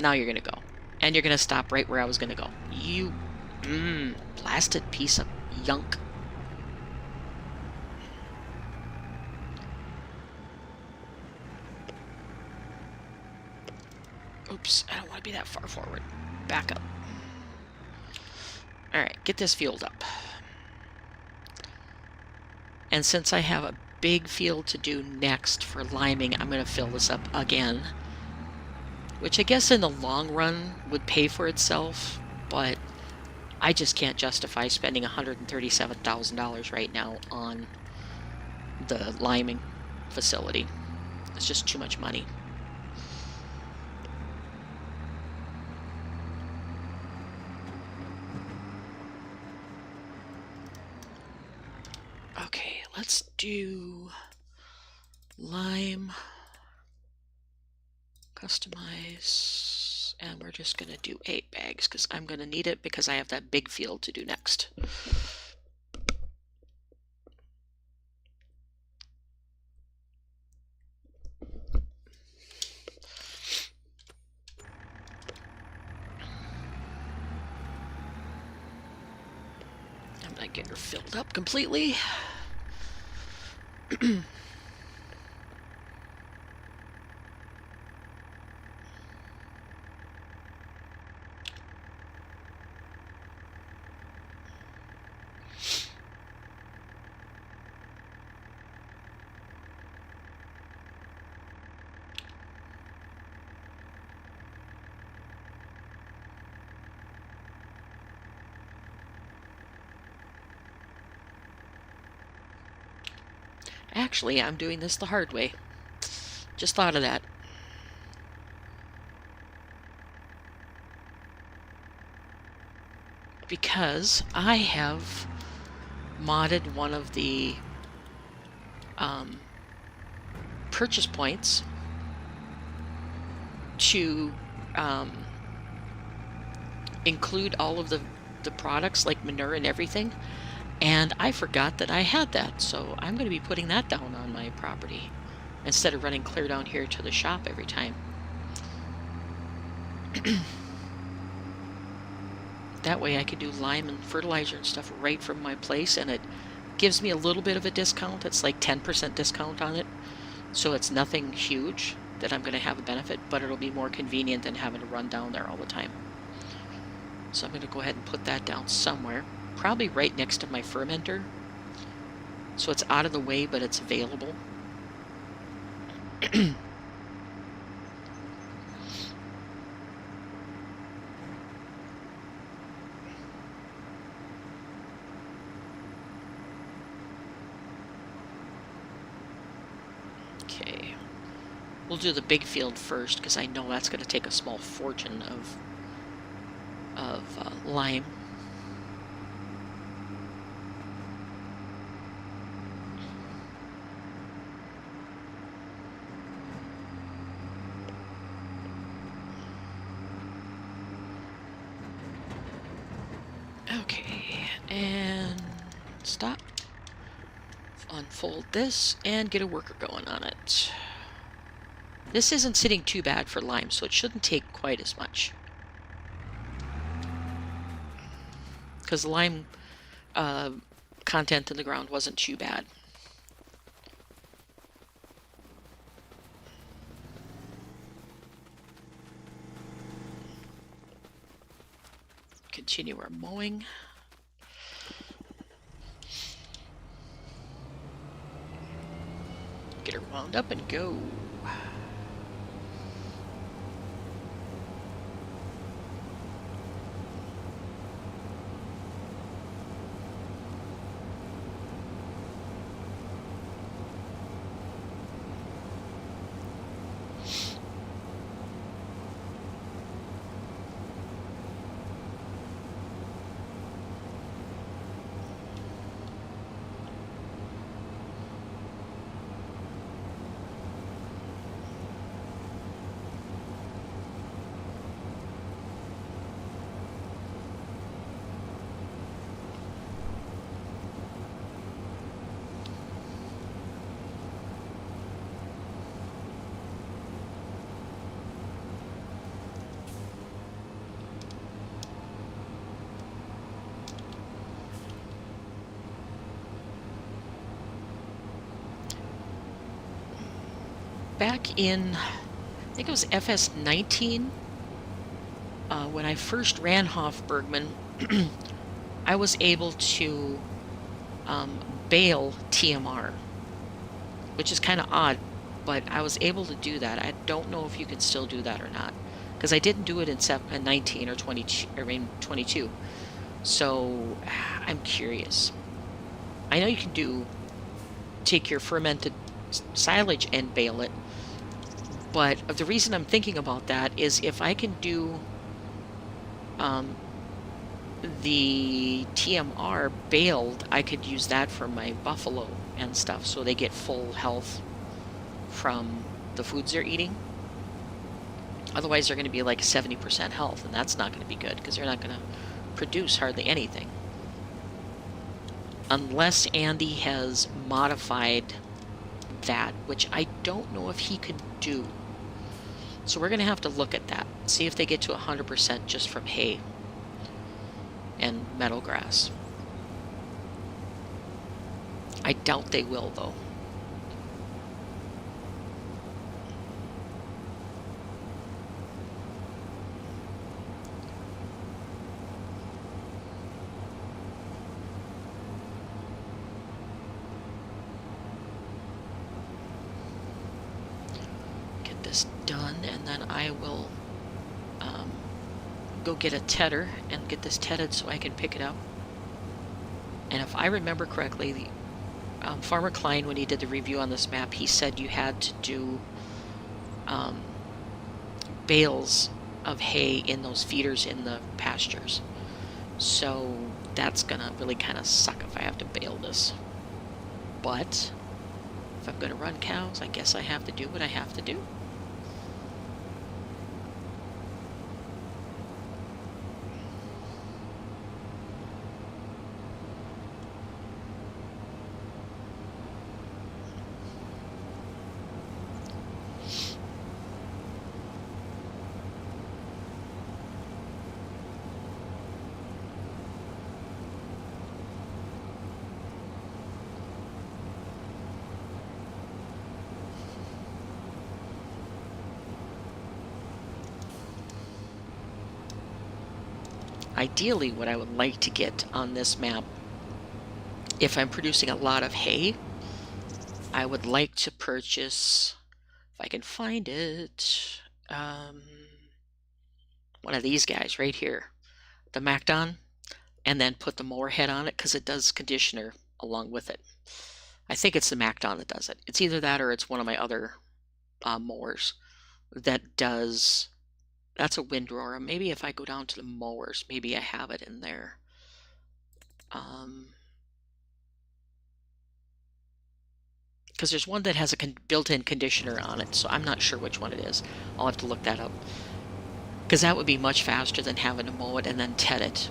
Now you're gonna go. And you're gonna stop right where I was gonna go. You, blasted piece of junk. Oops, I don't want to be that far forward. Back up. Alright, get this fueled up. And since I have a big field to do next for liming, I'm going to fill this up again. Which I guess in the long run would pay for itself, but I just can't justify spending $137,000 right now on the liming facility. It's just too much money. Okay, let's do lime, customize, and we're just going to do 8 bags because I'm going to need it because I have that big field to do next. I'm going to get her filled up completely. Actually, I'm doing this the hard way. Just thought of that. Because I have modded one of the purchase points to include all of the products like manure and everything. And I forgot that I had that, so I'm going to be putting that down on my property instead of running clear down here to the shop every time. That way I can do lime and fertilizer and stuff right from my place, and it gives me a little bit of a discount. It's like 10% discount on it, so it's nothing huge that I'm going to have a benefit, but it'll be more convenient than having to run down there all the time. So I'm going to go ahead and put that down somewhere, probably right next to my fermenter, so it's out of the way, but it's available. Okay, we'll do the big field first because I know that's going to take a small fortune of lime. Okay, and stop. Unfold this and get a worker going on it. This isn't sitting too bad for lime, so it shouldn't take quite as much. Because the lime content in the ground wasn't too bad. Continue our mowing. Get her wound up and go. Back in, I think it was FS19, when I first ran Hof Bergmann, I was able to bale TMR, which is kind of odd, but I was able to do that. I don't know if you can still do that or not, because I didn't do it in 19 or 22, or 22. So I'm curious. I know you can take your fermented silage and bale it, but the reason I'm thinking about that is if I can do the TMR baled, I could use that for my buffalo and stuff, so they get full health from the foods they're eating. Otherwise they're going to be like 70% health, and that's not going to be good because they're not going to produce hardly anything unless Andy has modified that, which I don't know if he could do. So we're going to have to look at that, see if they get to 100% just from hay and meadow grass. I doubt they will, though. This done, and then I will go get a tedder and get this tedded so I can pick it up. And if I remember correctly, Farmer Klein, when he did the review on this map, he said you had to do bales of hay in those feeders in the pastures. So that's gonna really kind of suck if I have to bale this. But If I'm going to run cows, I guess I have to do what I have to do. Ideally, what I would like to get on this map, if I'm producing a lot of hay, I would like to purchase, if I can find it, one of these guys right here, the Macdon, and then put the mower head on it because it does conditioner along with it. I think it's the Macdon that does it. It's either that or it's one of my other mowers that does. That's a windrower. Maybe if I go down to the mowers, maybe I have it in there. Because there's one that has a built-in conditioner on it, so I'm not sure which one it is. I'll have to look that up. Because that would be much faster than having to mow it and then ted it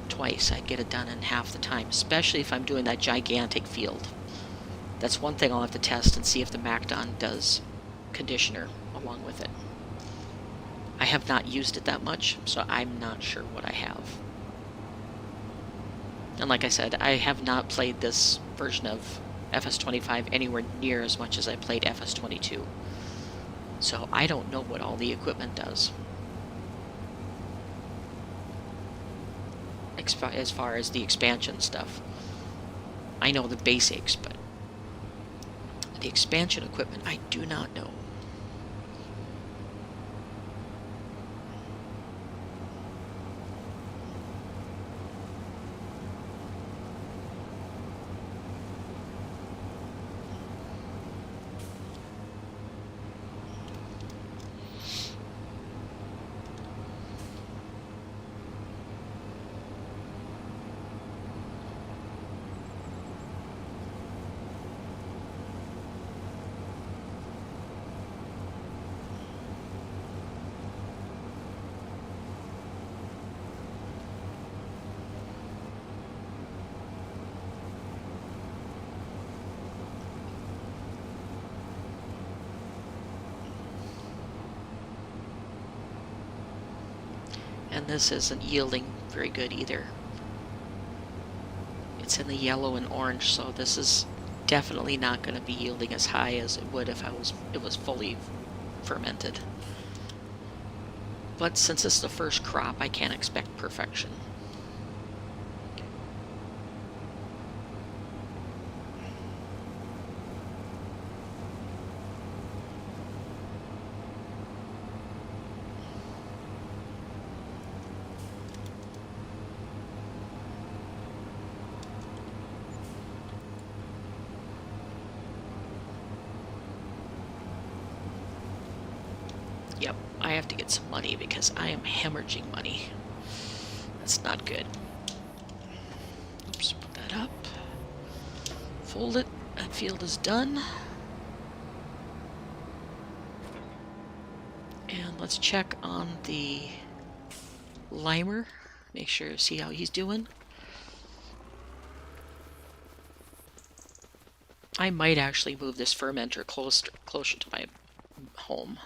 twice. I'd get it done in half the time, especially if I'm doing that gigantic field. That's one thing I'll have to test and see if the Macdon does conditioner along with it. I have not used it that much, so I'm not sure what I have. And like I said, I have not played this version of FS25 anywhere near as much as I played FS22. So I don't know what all the equipment does. As far as the expansion stuff. I know the basics, but the expansion equipment I do not know. And this isn't yielding very good either. It's in the yellow and orange, so this is definitely not going to be yielding as high as it would if it was fully fermented. But since it's the first crop, I can't expect perfection. Yep, I have to get some money because I am hemorrhaging money. That's not good. Oops, put that up. Fold it. That field is done. And let's check on the limer. Make sure, see how he's doing. I might actually move this fermenter closer to my home.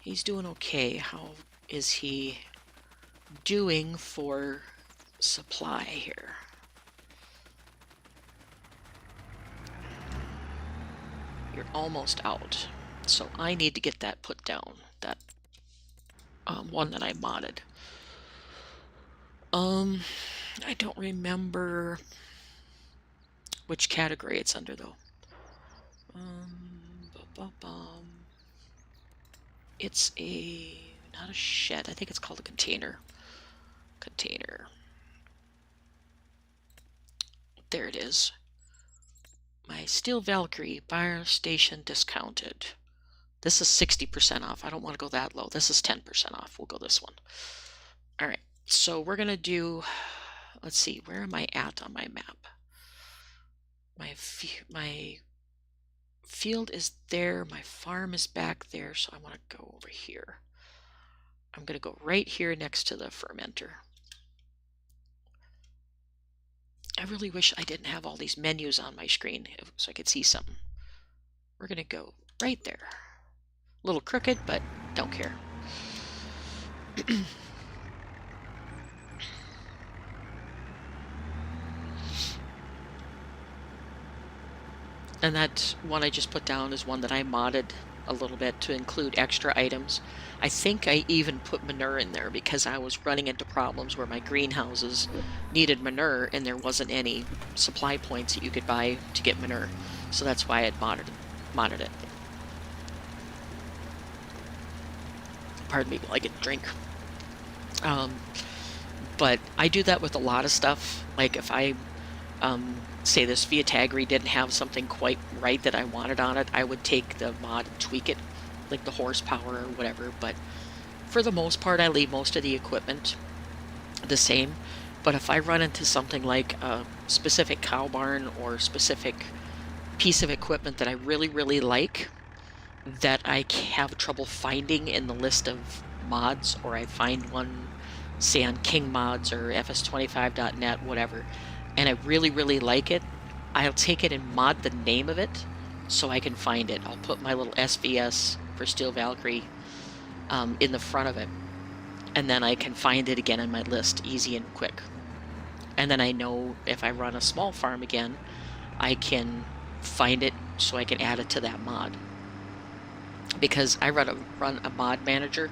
He's doing okay. How is he doing for supply here? You're almost out. So I need to get that put down. That one that I modded. I don't remember which category it's under though. It's not a shed. I think it's called a container. Container. There it is. My Steel Valkyrie buyer station discounted. This is 60% off. I don't want to go that low. This is 10% off. We'll go this one. All right. So we're going to do, let's see, where am I at on my map? My field is there. My farm is back there, so I want to go over here. I'm going to go right here next to the fermenter. I really wish I didn't have all these menus on my screen so I could see something. We're going to go right there. A little crooked, but don't care. And that one I just put down is one that I modded a little bit to include extra items. I think I even put manure in there because I was running into problems where my greenhouses needed manure and there wasn't any supply points that you could buy to get manure. So that's why I had modded it. Pardon me while I get a drink. But I do that with a lot of stuff. Like if I say this Viatagri didn't have something quite right that I wanted on it, I would take the mod and tweak it, like the horsepower or whatever. But for the most part, I leave most of the equipment the same. But if I run into something like a specific cow barn or specific piece of equipment that I really, really like, that I have trouble finding in the list of mods, or I find one, say on King Mods or fs25.net, whatever, and I really, really like it, I'll take it and mod the name of it so I can find it. I'll put my little SVS for Steel Valkyrie in the front of it, and then I can find it again in my list, easy and quick. And then I know if I run a small farm again, I can find it so I can add it to that mod. Because I run a mod manager.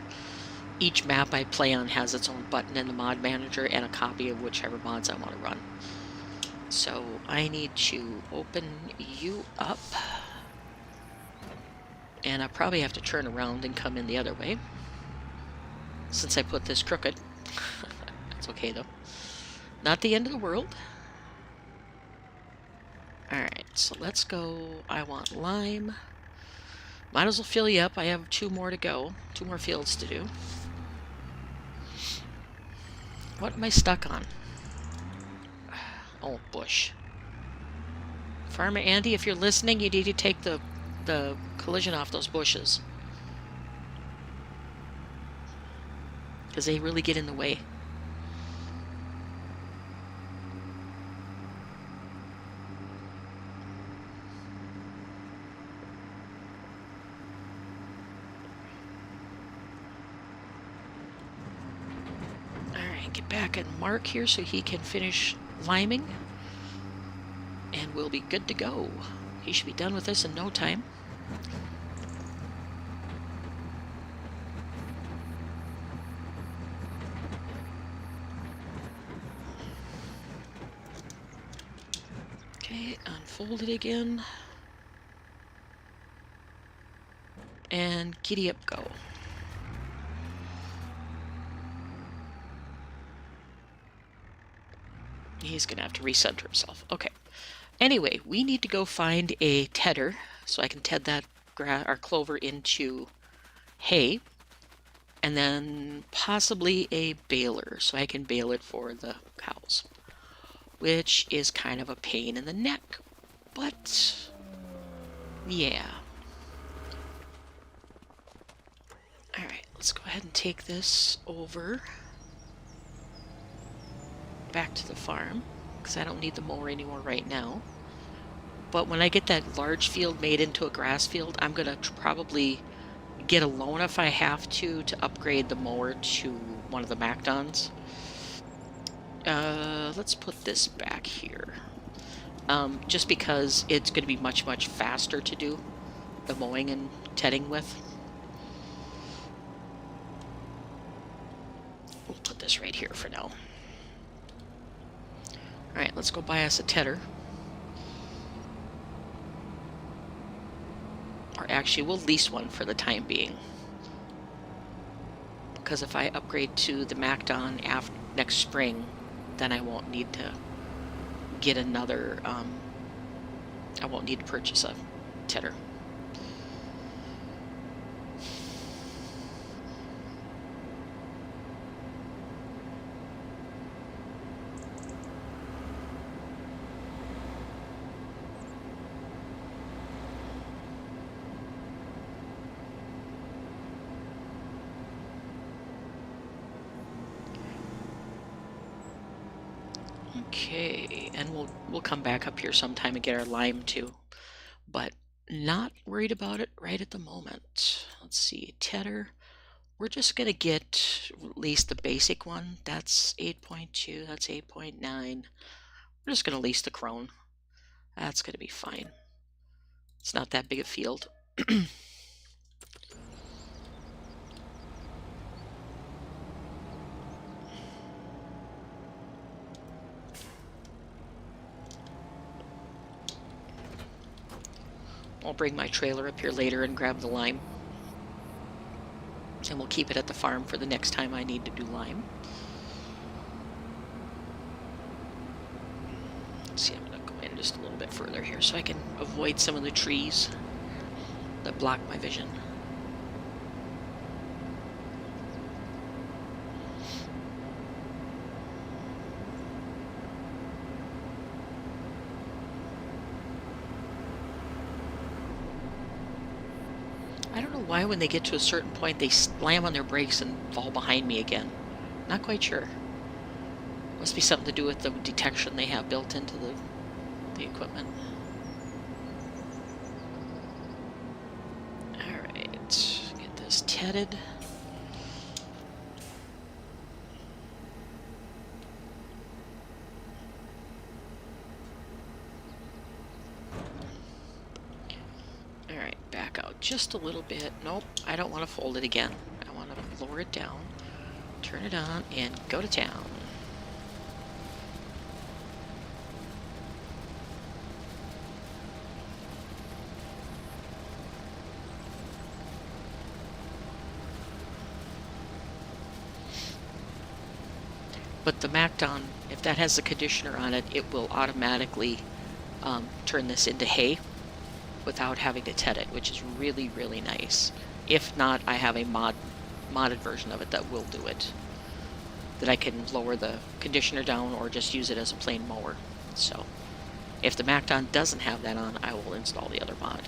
Each map I play on has its own button in the mod manager and a copy of whichever mods I want to run. So I need to open you up. And I probably have to turn around and come in the other way, since I put this crooked. That's okay though. Not the end of the world. Alright, so let's go. I want lime. Might as well fill you up. I have 2 more to go. 2 more fields to do. What am I stuck on? Oh, bush. Farmer Andy, if you're listening, you need to take the collision off those bushes. Because they really get in the way. Alright, get back and Mark here so he can finish liming. And we'll be good to go. He should be done with this in no time. Okay, unfold it again. And giddy up go. He's gonna have to recenter himself. Okay. Anyway, we need to go find a tedder so I can ted that our clover into hay, and then possibly a baler so I can bale it for the cows, which is kind of a pain in the neck, but yeah. Alright, let's go ahead and take this over back to the farm, because I don't need the mower anymore right now. But when I get that large field made into a grass field, I'm going to probably get a loan if I have to upgrade the mower to one of the MacDons. Let's put this back here. Just because it's going to be much, much faster to do the mowing and tedding with. We'll put this right here for now. Alright, let's go buy us a tedder. Or actually, we'll lease one for the time being. Because if I upgrade to the MacDon next spring, then I won't need to get another, I won't need to purchase a tedder. Okay, and we'll come back up here sometime and get our lime too, but not worried about it right at the moment. Let's see, Tedder. We're just gonna get at least the basic one. That's 8.2. That's 8.9. We're just gonna lease the crone. That's gonna be fine. It's not that big a field. I'll bring my trailer up here later and grab the lime. And we'll keep it at the farm for the next time I need to do lime. Let's see, I'm going to go in just a little bit further here so I can avoid some of the trees that block my vision. I don't know why when they get to a certain point they slam on their brakes and fall behind me again. Not quite sure. Must be something to do with the detection they have built into the equipment. Alright, get this tedded. Alright, back out just a little bit. Nope, I don't want to fold it again. I want to lower it down, turn it on, and go to town. But the MacDon, if that has the conditioner on it, it will automatically turn this into hay without having to ted it, which is really, really nice. If not, I have a modded version of it that will do it. That I can lower the conditioner down or just use it as a plain mower. So, if the MacDon doesn't have that on, I will install the other mod.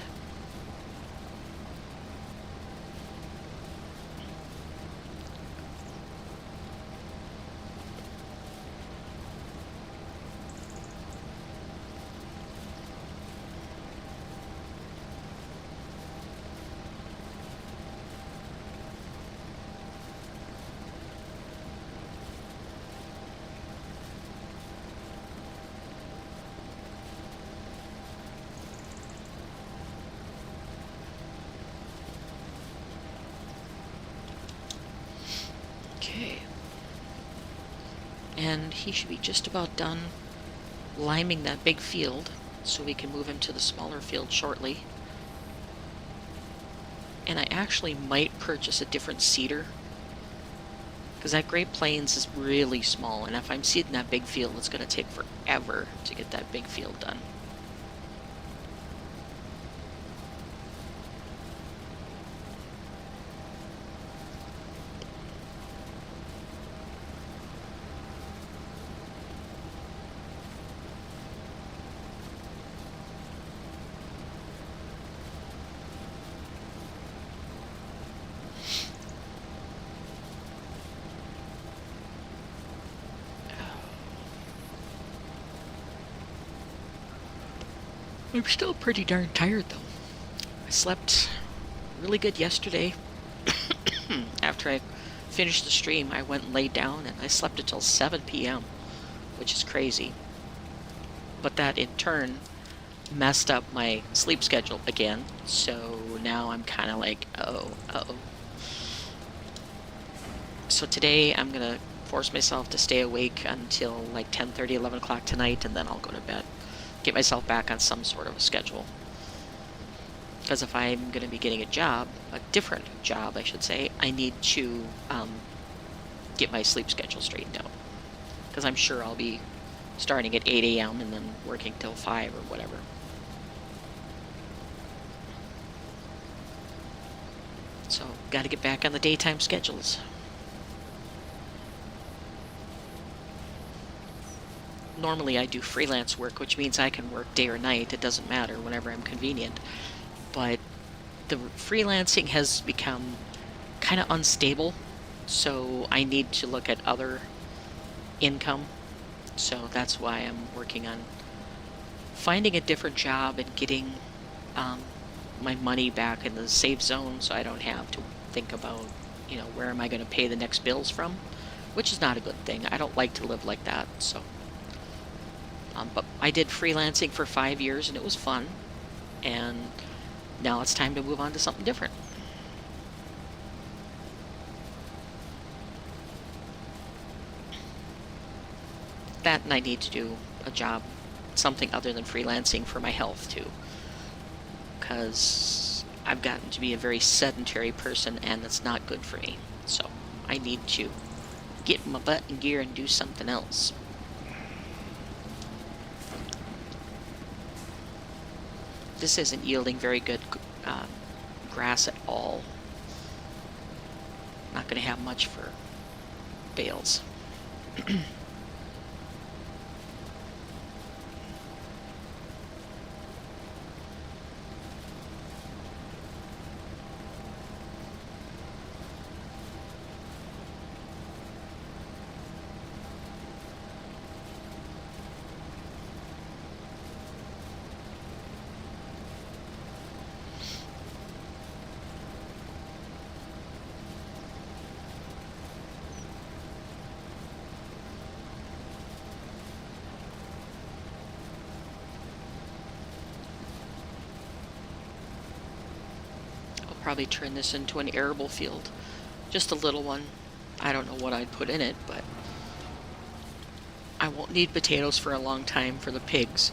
Okay. And he should be just about done liming that big field, so we can move into the smaller field shortly. And I actually might purchase a different seeder, because that Great Plains is really small, and if I'm seeding that big field, it's going to take forever to get that big field done. I'm still pretty darn tired, though. I slept really good yesterday. After I finished the stream, I went and laid down, and I slept until 7 p.m., which is crazy. But that, in turn, messed up my sleep schedule again, so now I'm kind of like, uh-oh. So today, I'm going to force myself to stay awake until like 10:30, 11 o'clock tonight, and then I'll go to bed. Get myself back on some sort of a schedule. Because if I'm going to be getting a different job, I should say, I need to get my sleep schedule straightened out. Because I'm sure I'll be starting at 8 a.m. and then working till 5 or whatever. So, got to get back on the daytime schedules. Normally I do freelance work, which means I can work day or night. It doesn't matter, whenever I'm convenient. But the freelancing has become kind of unstable, so I need to look at other income. So that's why I'm working on finding a different job and getting um, my money back in the safe zone so I don't have to think about, where am I going to pay the next bills from, which is not a good thing. I don't like to live like that. So, but I did freelancing for 5 years and it was fun. And now it's time to move on to something different. That and I need to do a job, something other than freelancing for my health too. Because I've gotten to be a very sedentary person and that's not good for me. So I need to get my butt in gear and do something else. This isn't yielding very good grass at all. Not going to have much for bales. Probably turn this into an arable field. Just a little one. I don't know what I'd put in it, but I won't need potatoes for a long time for the pigs.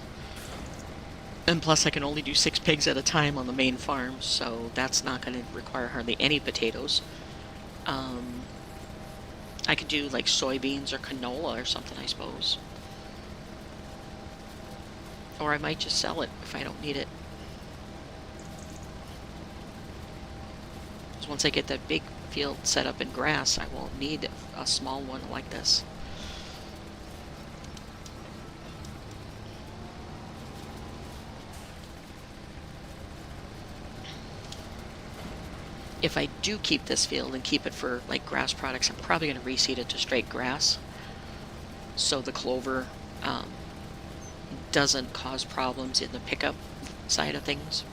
And plus I can only do 6 pigs at a time on the main farm, so that's not going to require hardly any potatoes. I could do like soybeans or canola or something, I suppose. Or I might just sell it if I don't need it. Once I get that big field set up in grass, I won't need a small one like this. If I do keep this field and keep it for like grass products, I'm probably going to reseed it to straight grass so the clover doesn't cause problems in the pickup side of things.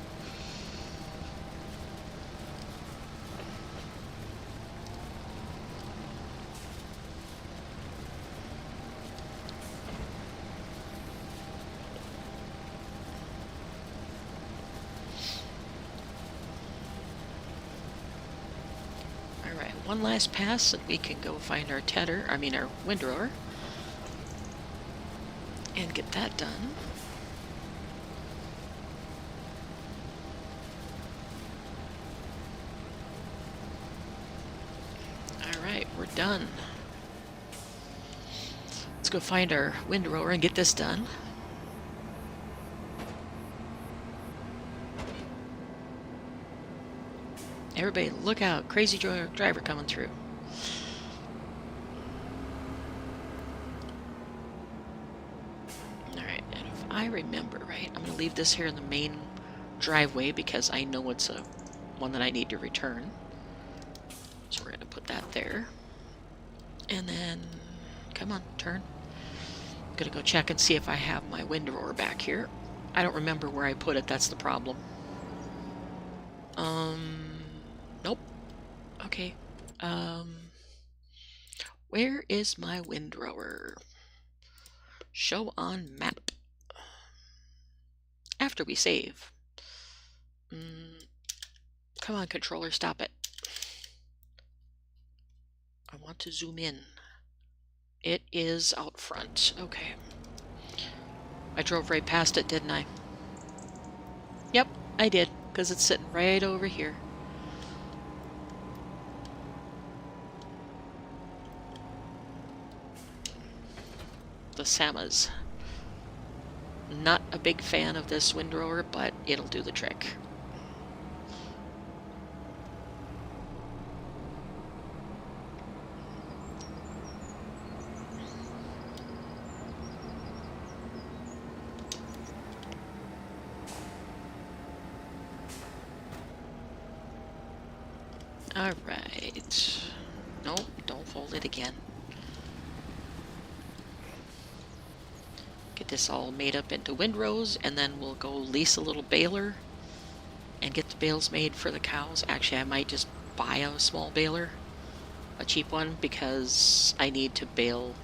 One last pass and we can go find our our windrower and get that done. Alright, we're done. Let's go find our windrower and get this done. Everybody, look out. Crazy driver coming through. Alright, and if I remember right, I'm going to leave this here in the main driveway because I know it's one that I need to return. So we're going to put that there. And then, come on, turn. I'm going to go check and see if I have my windrower back here. I don't remember where I put it, that's the problem. Nope. Okay. Where is my windrower? Show on map. After we save. Come on, controller, stop it. I want to zoom in. It is out front. Okay. I drove right past it, didn't I? Yep, I did, because it's sitting right over here. The Samas. Not a big fan of this windrower, but it'll do the trick. Alright. Nope, don't fold it again. Get this all made up into windrows, and then we'll go lease a little baler and get the bales made for the cows. Actually, I might just buy a small baler, a cheap one, because I need to bale.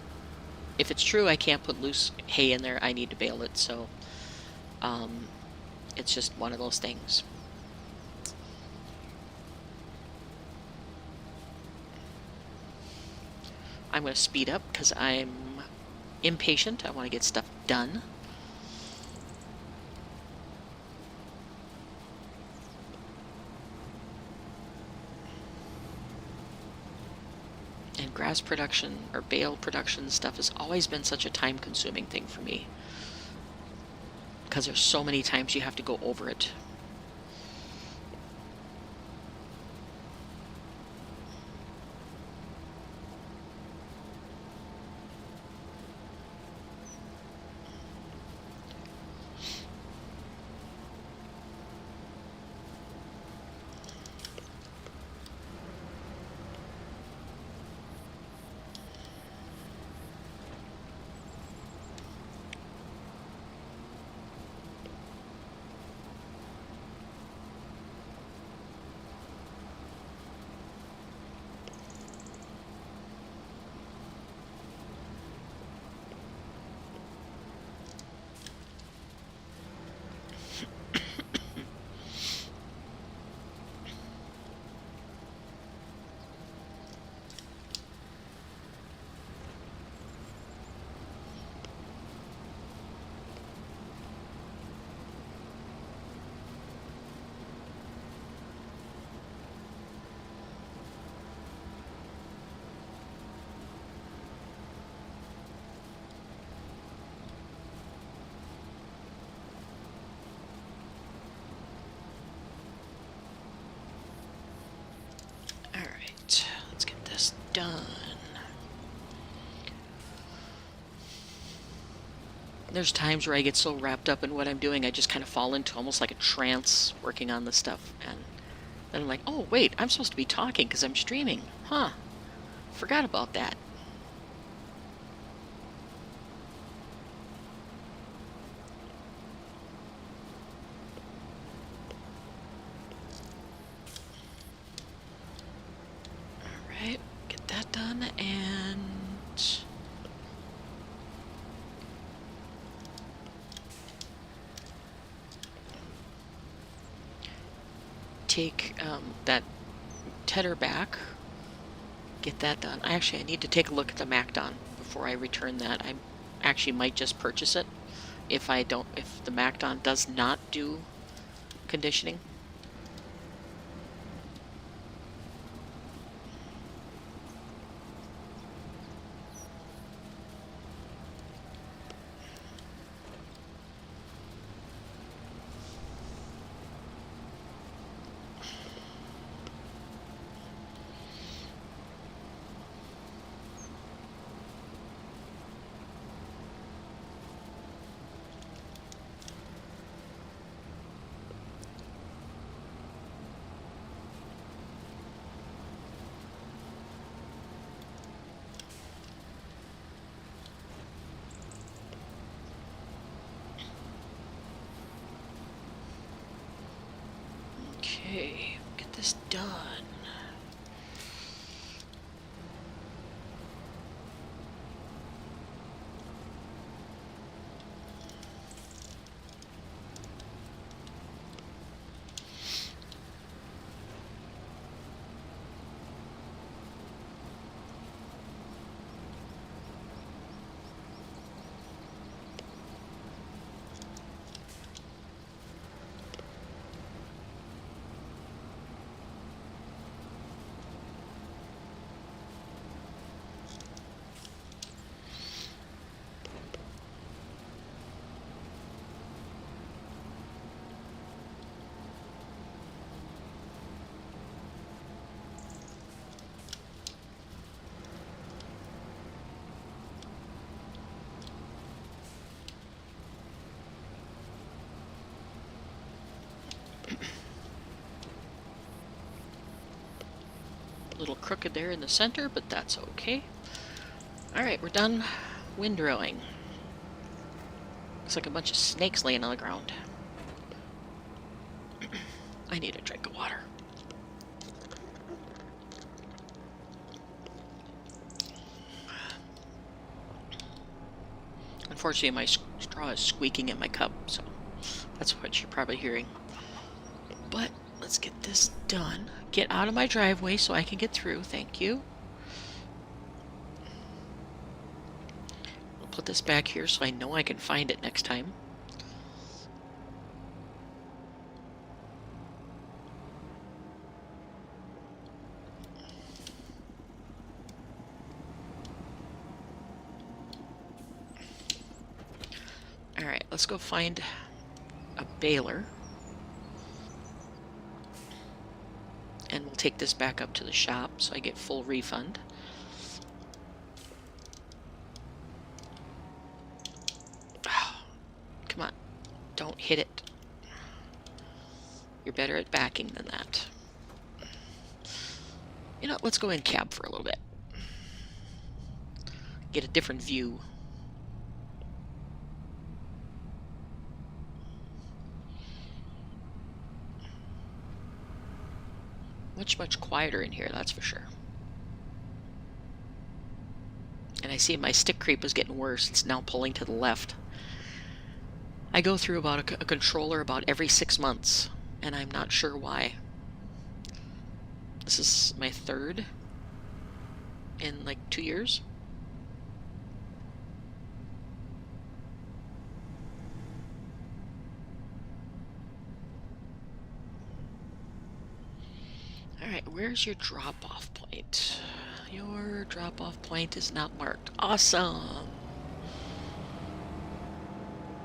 If it's true I can't put loose hay in there, I need to bale it, so it's just one of those things. I'm going to speed up because I'm impatient. I want to get stuff done. And grass production or bale production stuff has always been such a time-consuming thing for me, because there's so many times you have to go over it. Let's get this done. There's times where I get so wrapped up in what I'm doing, I just kind of fall into almost like a trance working on this stuff. And then I'm like, oh, wait, I'm supposed to be talking because I'm streaming. Huh. Forgot about that. Alright, get that done, and take that tedder back, get that done. I need to take a look at the MacDon before I return that. I actually might just purchase it if the MacDon does not do conditioning. Okay, get this done. A little crooked there in the center, but that's okay. Alright, we're done windrowing. Looks like a bunch of snakes laying on the ground. I need a drink of water. Unfortunately, my straw is squeaking in my cup, so that's what you're probably hearing. But let's get this done. Get out of my driveway so I can get through. Thank you. I'll put this back here so I know I can find it next time. Alright, let's go find a baler. And we'll take this back up to the shop so I get full refund. Oh, come on, don't hit it. You're better at backing than that. You know, let's go in cab for a little bit. Get a different view. Much quieter in here, that's for sure. And I see my stick creep is getting worse. It's now pulling to the left. I go through about a controller about every 6 months, and I'm not sure why. This is my third in like 2 years. Alright, where's your drop-off point? Your drop-off point is not marked. Awesome!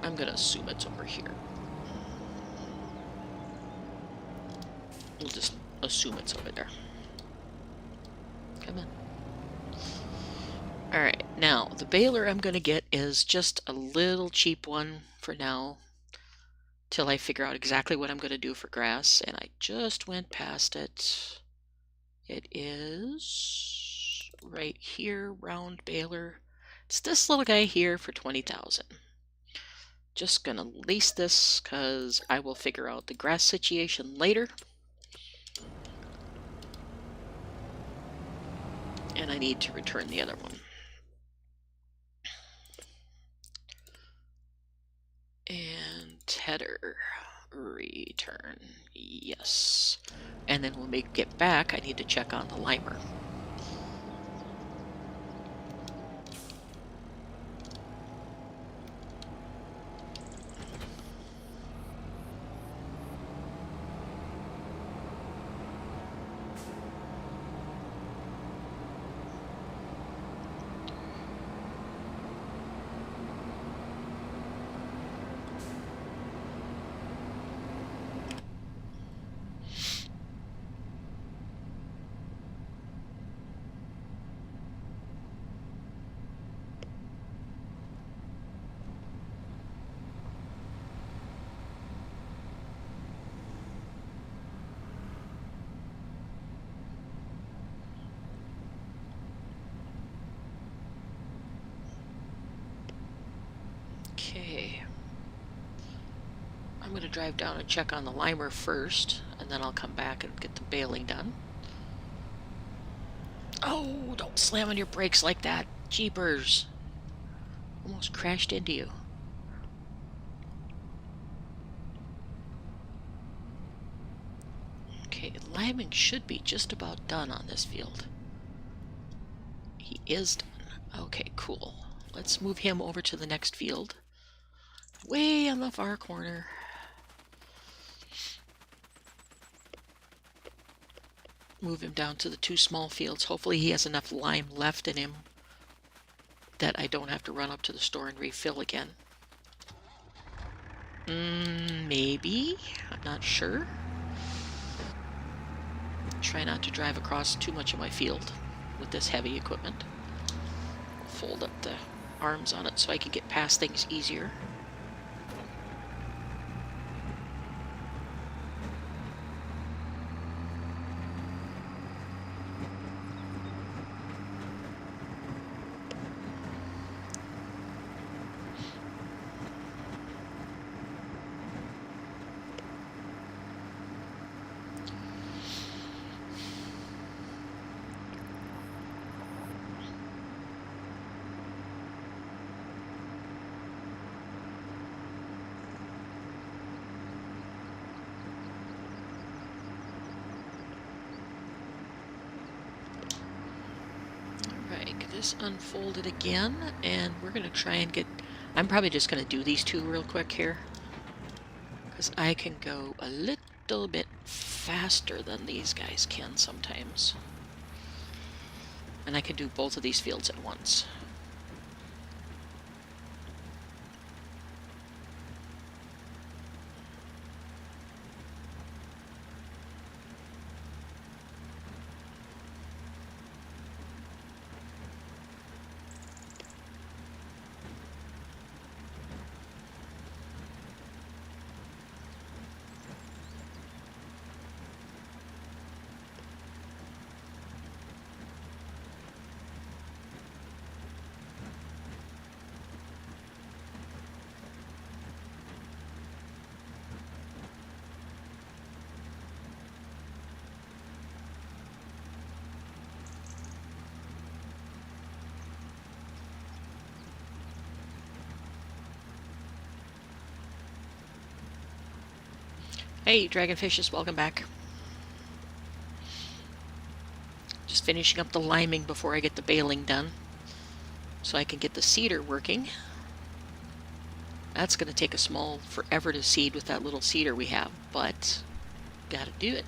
I'm gonna assume it's over here. We'll just assume it's over there. Come on. Alright, now, the baler I'm gonna get is just a little cheap one for now, till I figure out exactly what I'm gonna do for grass, and I just went past it. It is right here, round baler. It's this little guy here for 20,000. Just gonna lease this because I will figure out the grass situation later. And I need to return the other one. And header, return, yes. And then when we get back, I need to check on the limer. Okay. I'm going to drive down and check on the limer first, and then I'll come back and get the baling done. Oh, don't slam on your brakes like that. Jeepers. Almost crashed into you. Okay, liming should be just about done on this field. He is done. Okay, cool. Let's move him over to the next field. Way on the far corner. Move him down to the 2 small fields. Hopefully he has enough lime left in him that I don't have to run up to the store and refill again. Maybe. I'm not sure. Try not to drive across too much of my field with this heavy equipment. Fold up the arms on it so I can get past things easier. this unfolded again, and we're going to try and get... I'm probably just going to do these two real quick here, because I can go a little bit faster than these guys can sometimes. And I can do both of these fields at once. Hey, Dragonfishes, welcome back. Just finishing up the liming before I get the baling done, so I can get the seeder working. That's going to take forever to seed with that little seeder we have, but gotta do it.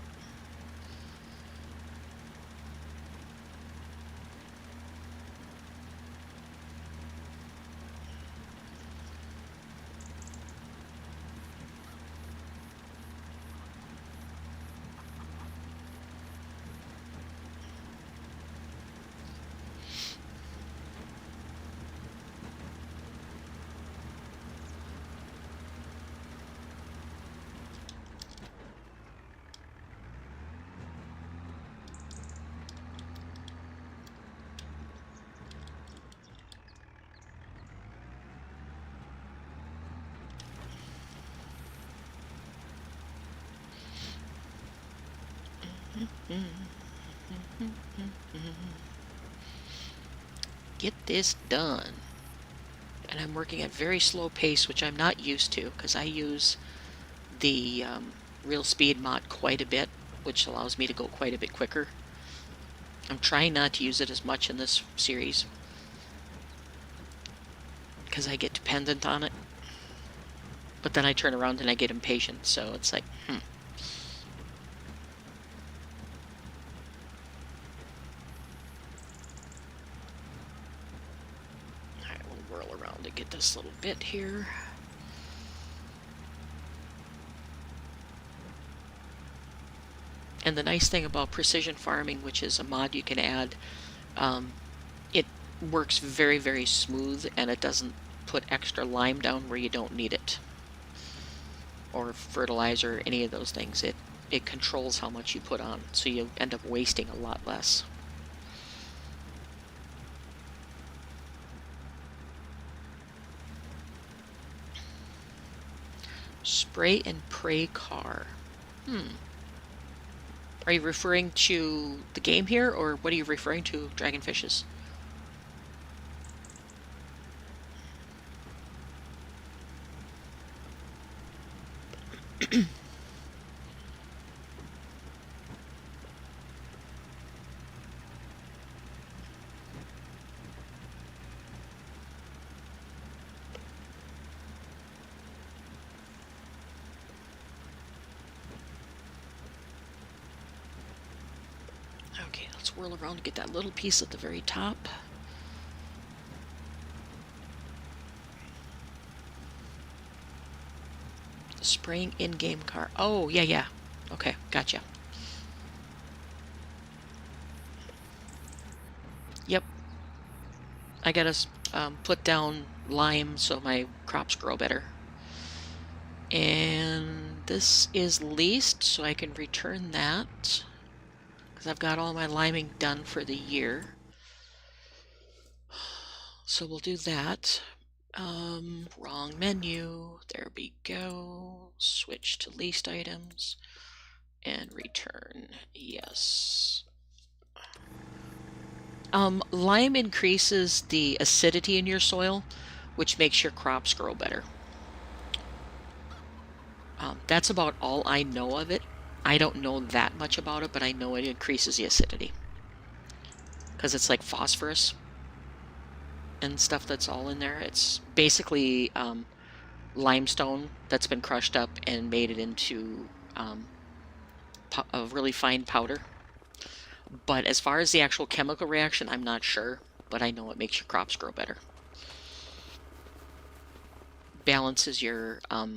Get this done. And I'm working at very slow pace, which I'm not used to, because I use the real speed mod quite a bit, which allows me to go quite a bit quicker. I'm trying not to use it as much in this series, because I get dependent on it. But then I turn around and I get impatient, so it's like, Alright, we'll whirl around to get this little bit here. And the nice thing about precision farming, which is a mod you can add, it works very, very smooth, and it doesn't put extra lime down where you don't need it, or fertilizer, any of those things. It controls how much you put on, so you end up wasting a lot less. Spray and pray car. Are you referring to the game here, or what are you referring to, Dragonfishes? Okay, let's whirl around to get that little piece at the very top. Spraying in-game car. Oh, yeah. Okay, gotcha. Yep. I gotta put down lime so my crops grow better. And this is leased, so I can return that, because I've got all my liming done for the year. So we'll do that. Wrong menu. There we go. Switch to leased items and return. Yes. Lime increases the acidity in your soil, which makes your crops grow better. That's about all I know of it. I don't know that much about it, but I know it increases the acidity, because it's like phosphorus. and stuff that's all in there. It's basically limestone that's been crushed up and made it into a really fine powder. But as far as the actual chemical reaction, I'm not sure, but I know it makes your crops grow better. Balances your, where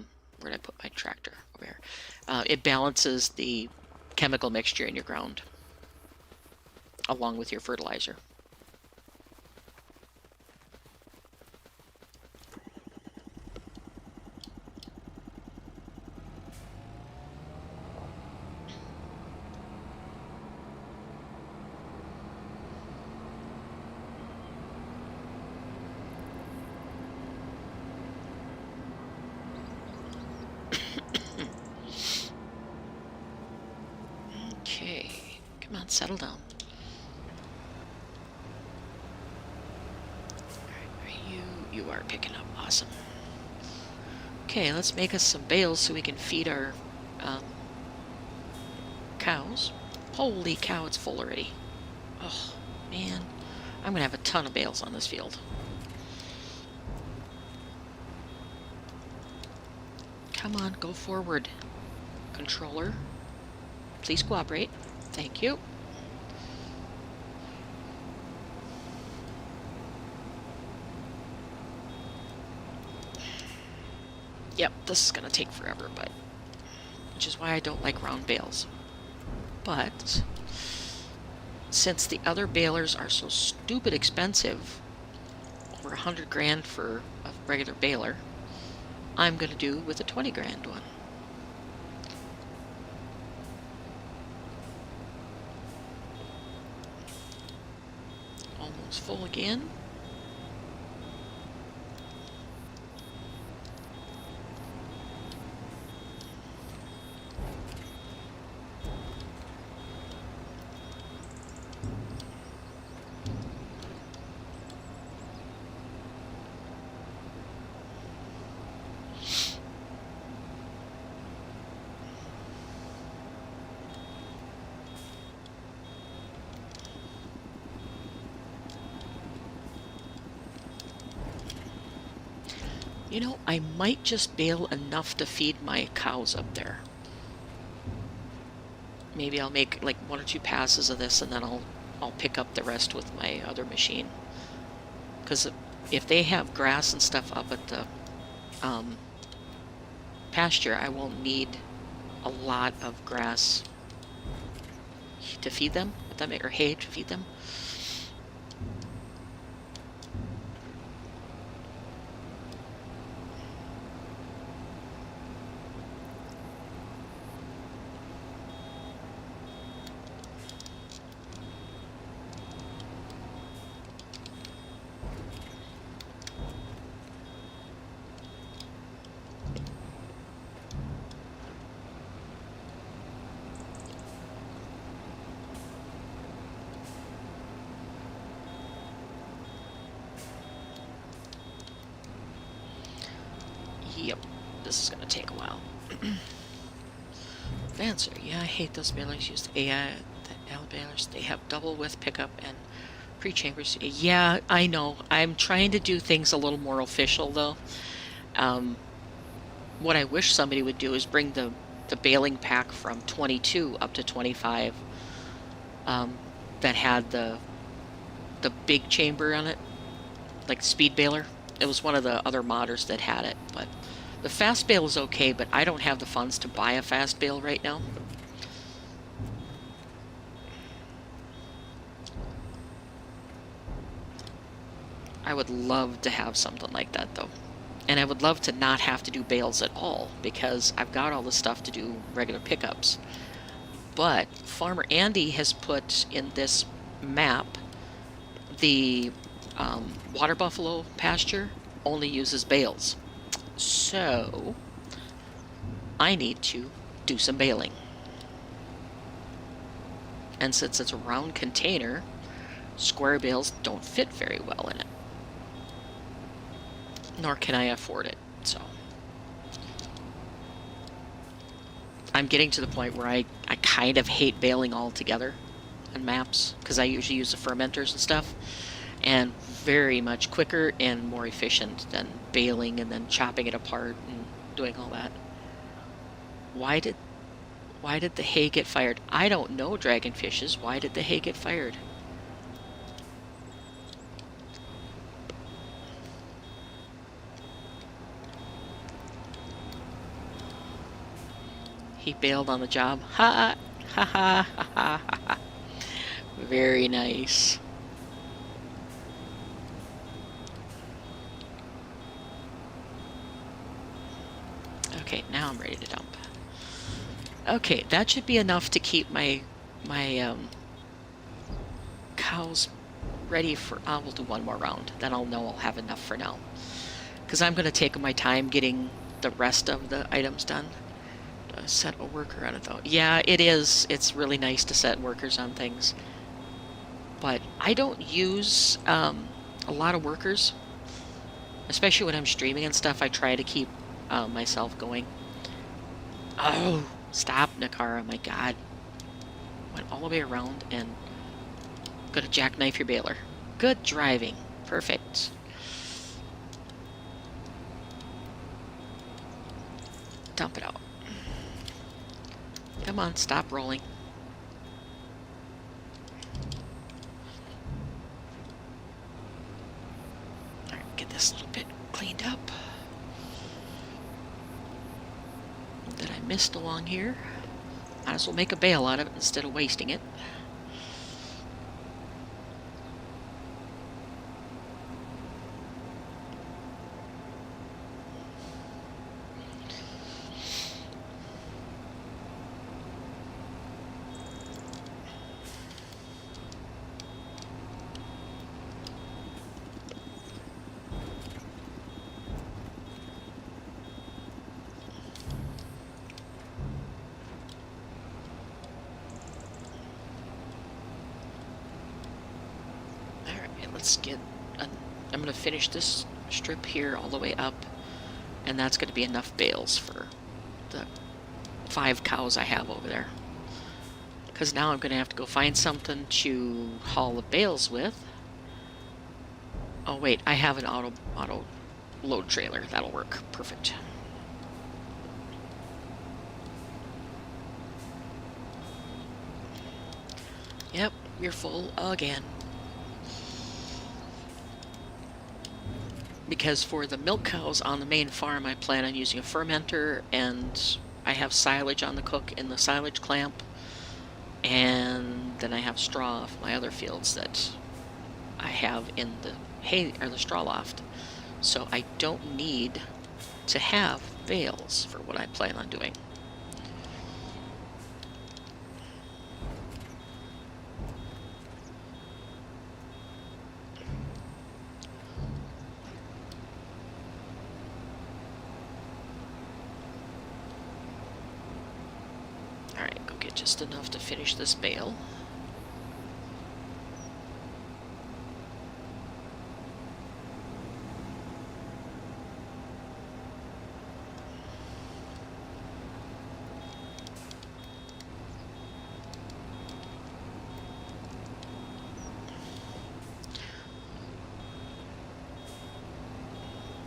did I put my tractor? Over here. It balances the chemical mixture in your ground along with your fertilizer. Okay, come on, settle down. You are picking up. Awesome. Okay, let's make us some bales so we can feed our cows. Holy cow, it's full already. Oh, man. I'm going to have a ton of bales on this field. Come on, go forward. Controller, please cooperate. Thank you. Yep, this is going to take forever, but which is why I don't like round bales. But since the other balers are so stupid expensive, over 100 grand for a regular baler, I'm going to do with a 20 grand one. Almost full again. You know, I might just bale enough to feed my cows up there. Maybe I'll make like 1 or 2 passes of this and then I'll pick up the rest with my other machine. Because if they have grass and stuff up at the pasture, I won't need a lot of grass to feed them, or hay to feed them. Yep, this is going to take a while. Advancer, yeah, I hate those balers used AI, the L balers. They have double width pickup and pre-chambers. Yeah, I know. I'm trying to do things a little more official, though. What I wish somebody would do is bring the baling pack from 22 up to 25 that had the big chamber on it, like speed baler. It was one of the other modders that had it, but the fast bale is okay, but I don't have the funds to buy a fast bale right now. I would love to have something like that, though. And I would love to not have to do bales at all, because I've got all the stuff to do regular pickups. But Farmer Andy has put in this map the water buffalo pasture only uses bales. So I need to do some baling. And since it's a round container, square bales don't fit very well in it. Nor can I afford it, so. I'm getting to the point where I kind of hate baling altogether on maps, because I usually use the fermenters and stuff. and very much quicker and more efficient than baling and then chopping it apart and doing all that. Why did the hay get fired? I don't know, dragonfishes. Why did the hay get fired? He bailed on the job. Ha ha ha ha ha ha. Very nice. Okay, now I'm ready to dump. Okay, that should be enough to keep my cows ready for... we'll do one more round. Then I'll know I'll have enough for now. Because I'm going to take my time getting the rest of the items done. Set a worker on it, though. Yeah, it is. It's really nice to set workers on things. But I don't use a lot of workers. Especially when I'm streaming and stuff, I try to keep myself going. Oh, stop, Nakara, my god. Went all the way around and gonna jackknife your baler. Good driving. Perfect. Dump it out. Come on, stop rolling. Alright, get this little bit cleaned up that I missed along here. Might as well make a bale out of it instead of wasting it. Let's get... I'm going to finish this strip here all the way up, and that's going to be enough bales for the 5 cows I have over there. Because now I'm going to have to go find something to haul the bales with. Oh wait, I have an auto load trailer. That'll work. Perfect. Yep, you're full again. Because for the milk cows on the main farm, I plan on using a fermenter, and I have silage on the cook in the silage clamp, and then I have straw for my other fields that I have in the hay or the straw loft. So I don't need to have bales for what I plan on doing. Just enough to finish this bale.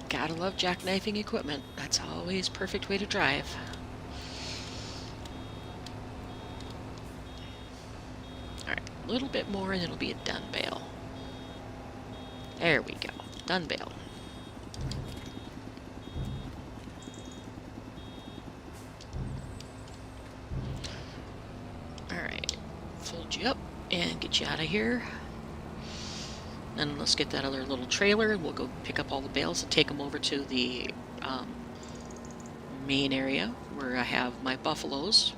Gotta love jackknifing equipment. That's always a perfect way to drive. A little bit more and it'll be a done bale. There we go. Done bale. Alright. Fold you up and get you out of here. Then let's get that other little trailer and we'll go pick up all the bales and take them over to the main area where I have my buffaloes.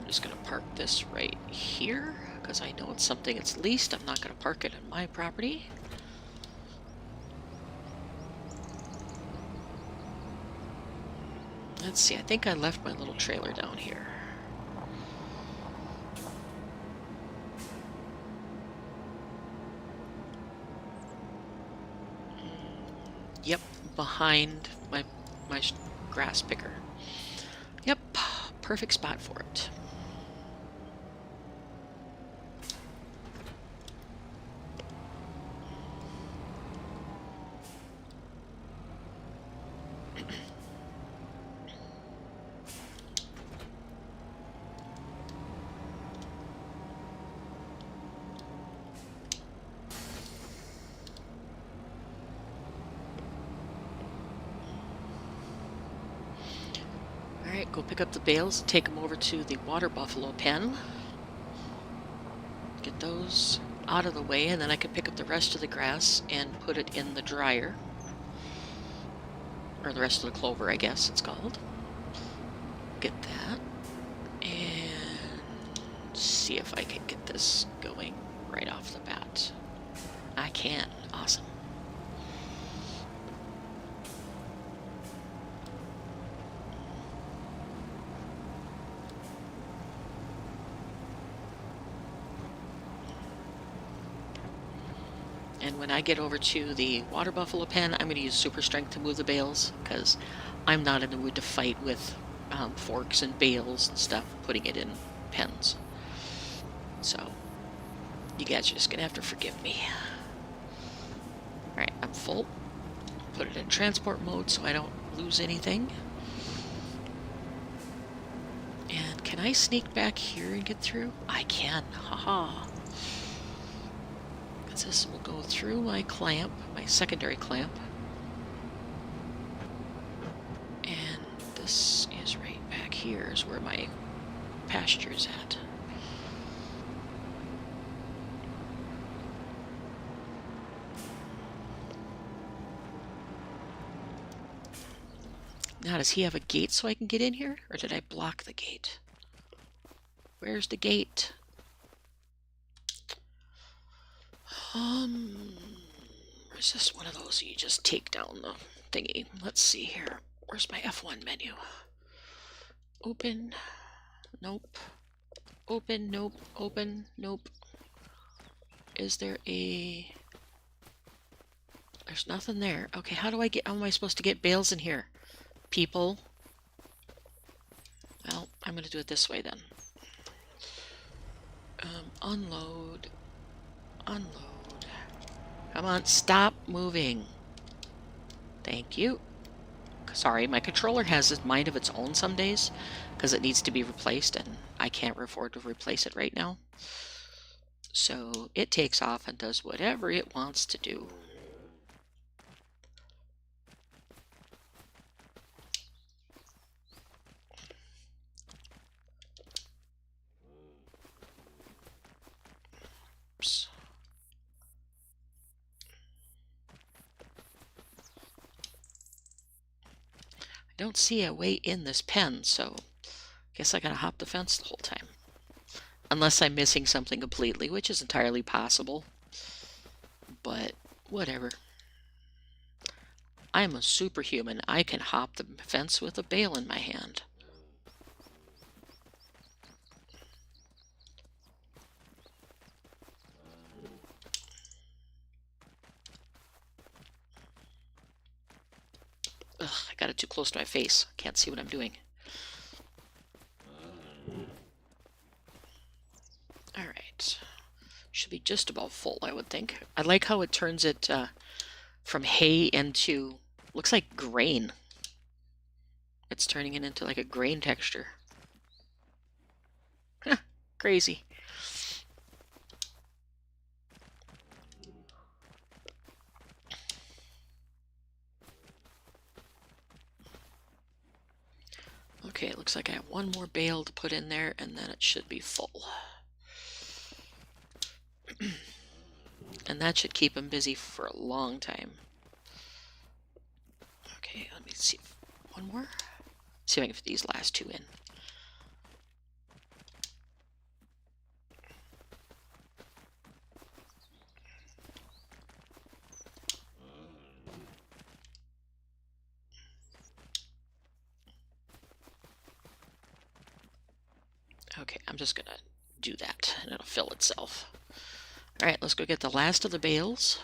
Just going to park this right here because I know it's something it's leased. I'm not going to park it on my property. Let's see, I think I left my little trailer down here. Yep, behind my grass picker. Yep, perfect spot for it. Alright, go pick up the bales, take them over to the water buffalo pen. Get those out of the way, and then I can pick up the rest of the grass and put it in the dryer. Or the rest of the clover, I guess it's called. Get that. And see if I can get this going right off the bat. I can. Awesome. And when I get over to the water buffalo pen, I'm going to use super strength to move the bales, because I'm not in the mood to fight with forks and bales and stuff, putting it in pens. So, you guys are just going to have to forgive me. Alright, I'm full. Put it in transport mode so I don't lose anything. And can I sneak back here and get through? I can. Haha. This will go through my clamp, my secondary clamp. And this is right back here is where my pasture is at. Now, does he have a gate so I can get in here? Or did I block the gate? Where's the gate? Is this one of those you just take down the thingy? Let's see here. Where's my F1 menu? Open. Nope. Open. Nope. Open. Nope. Is there a... There's nothing there. Okay, how am I supposed to get bales in here? People. Well, I'm going to do it this way then. Unload. Unload. Come on, stop moving. Thank you. Sorry, my controller has a mind of its own some days, because it needs to be replaced, and I can't afford to replace it right now. So it takes off and does whatever it wants to do. Oops. I don't see a way in this pen, so I guess I gotta hop the fence the whole time. Unless I'm missing something completely, which is entirely possible. But whatever. I'm a superhuman. I can hop the fence with a bale in my hand. Ugh, I got it too close to my face. Can't see what I'm doing. Alright. Should be just about full, I would think. I like how it turns it from hay into... looks like grain. It's turning it into like a grain texture. Crazy. Okay, it looks like I have one more bale to put in there, and then it should be full. And that should keep him busy for a long time. Okay, let me see. One more? See if I can fit these last two in. Okay, I'm just gonna do that, and it'll fill itself. Alright, let's go get the last of the bales.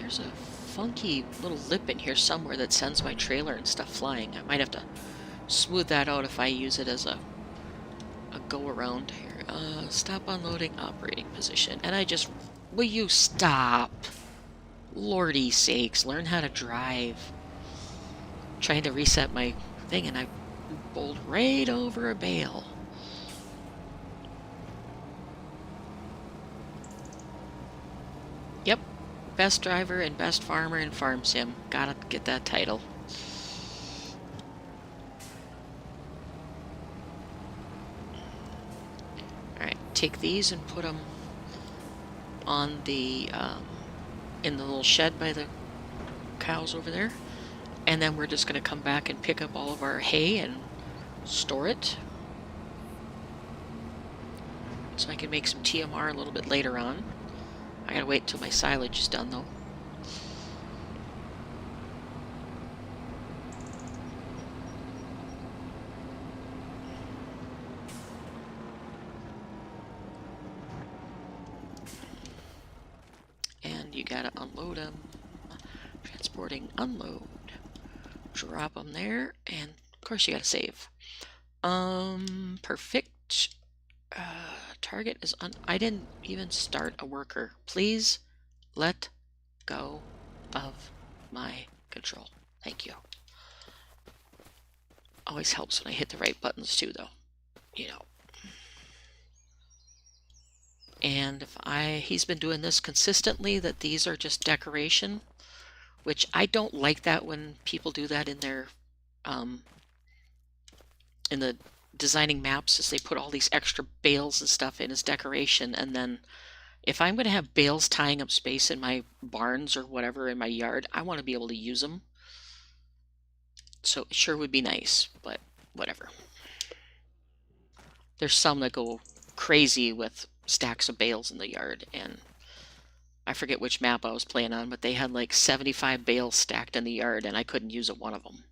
There's a funky little lip in here somewhere that sends my trailer and stuff flying. I might have to smooth that out if I use it as a go-around here. Stop unloading operating position. And I just... Will you stop? Lordy sakes, learn how to drive. Trying to reset my thing and I bowled right over a bale. Yep. Best driver and best farmer in Farm Sim. Gotta get that title. Alright, take these and put them on the, in the little shed by the cows over there. And then we're just going to come back and pick up all of our hay and store it. So I can make some TMR a little bit later on. I gotta wait until my silage is done though. And you gotta unload them. Transporting, unload. Drop them there, and of course you gotta save. Perfect. Target is I didn't even start a worker. Please let go of my control. Thank you. Always helps when I hit the right buttons too, though. You know. And if he's been doing this consistently, that these are just decoration, which I don't like that when people do that in their, in the designing maps, is they put all these extra bales and stuff in as decoration, and then if I'm going to have bales tying up space in my barns or whatever in my yard, I want to be able to use them. So it sure would be nice, but whatever. There's some that go crazy with stacks of bales in the yard, and I forget which map I was playing on, but they had like 75 bales stacked in the yard, and I couldn't use one of them.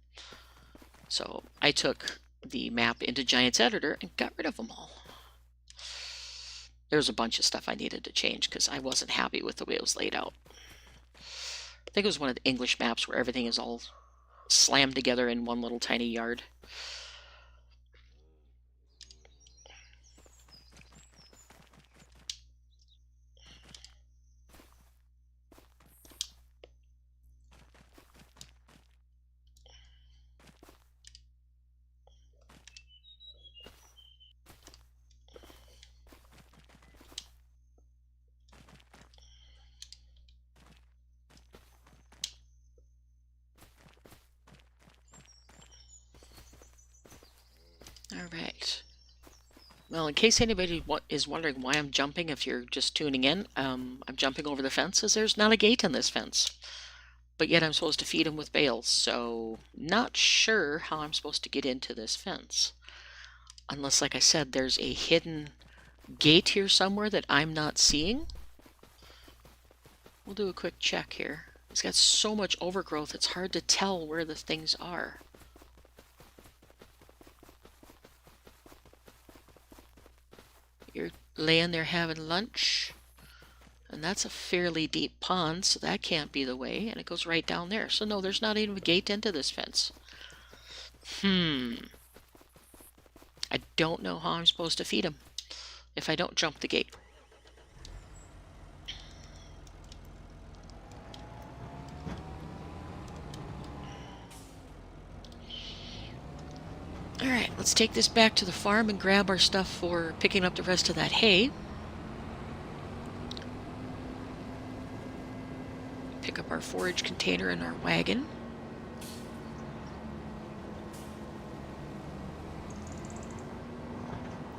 So I took the map into Giants Editor and got rid of them all. There was a bunch of stuff I needed to change because I wasn't happy with the way it was laid out. I think it was one of the English maps where everything is all slammed together in one little tiny yard. Alright. Well, in case anybody is wondering why I'm jumping, if you're just tuning in, I'm jumping over the fence as there's not a gate in this fence. But yet I'm supposed to feed them with bales, so not sure how I'm supposed to get into this fence. Unless, like I said, there's a hidden gate here somewhere that I'm not seeing. We'll do a quick check here. It's got so much overgrowth, it's hard to tell where the things are. You're laying there having lunch, and that's a fairly deep pond, so that can't be the way, and it goes right down there. So no, there's not even a gate into this fence. I don't know how I'm supposed to feed them if I don't jump the gate. Alright, let's take this back to the farm and grab our stuff for picking up the rest of that hay. Pick up our forage container and our wagon.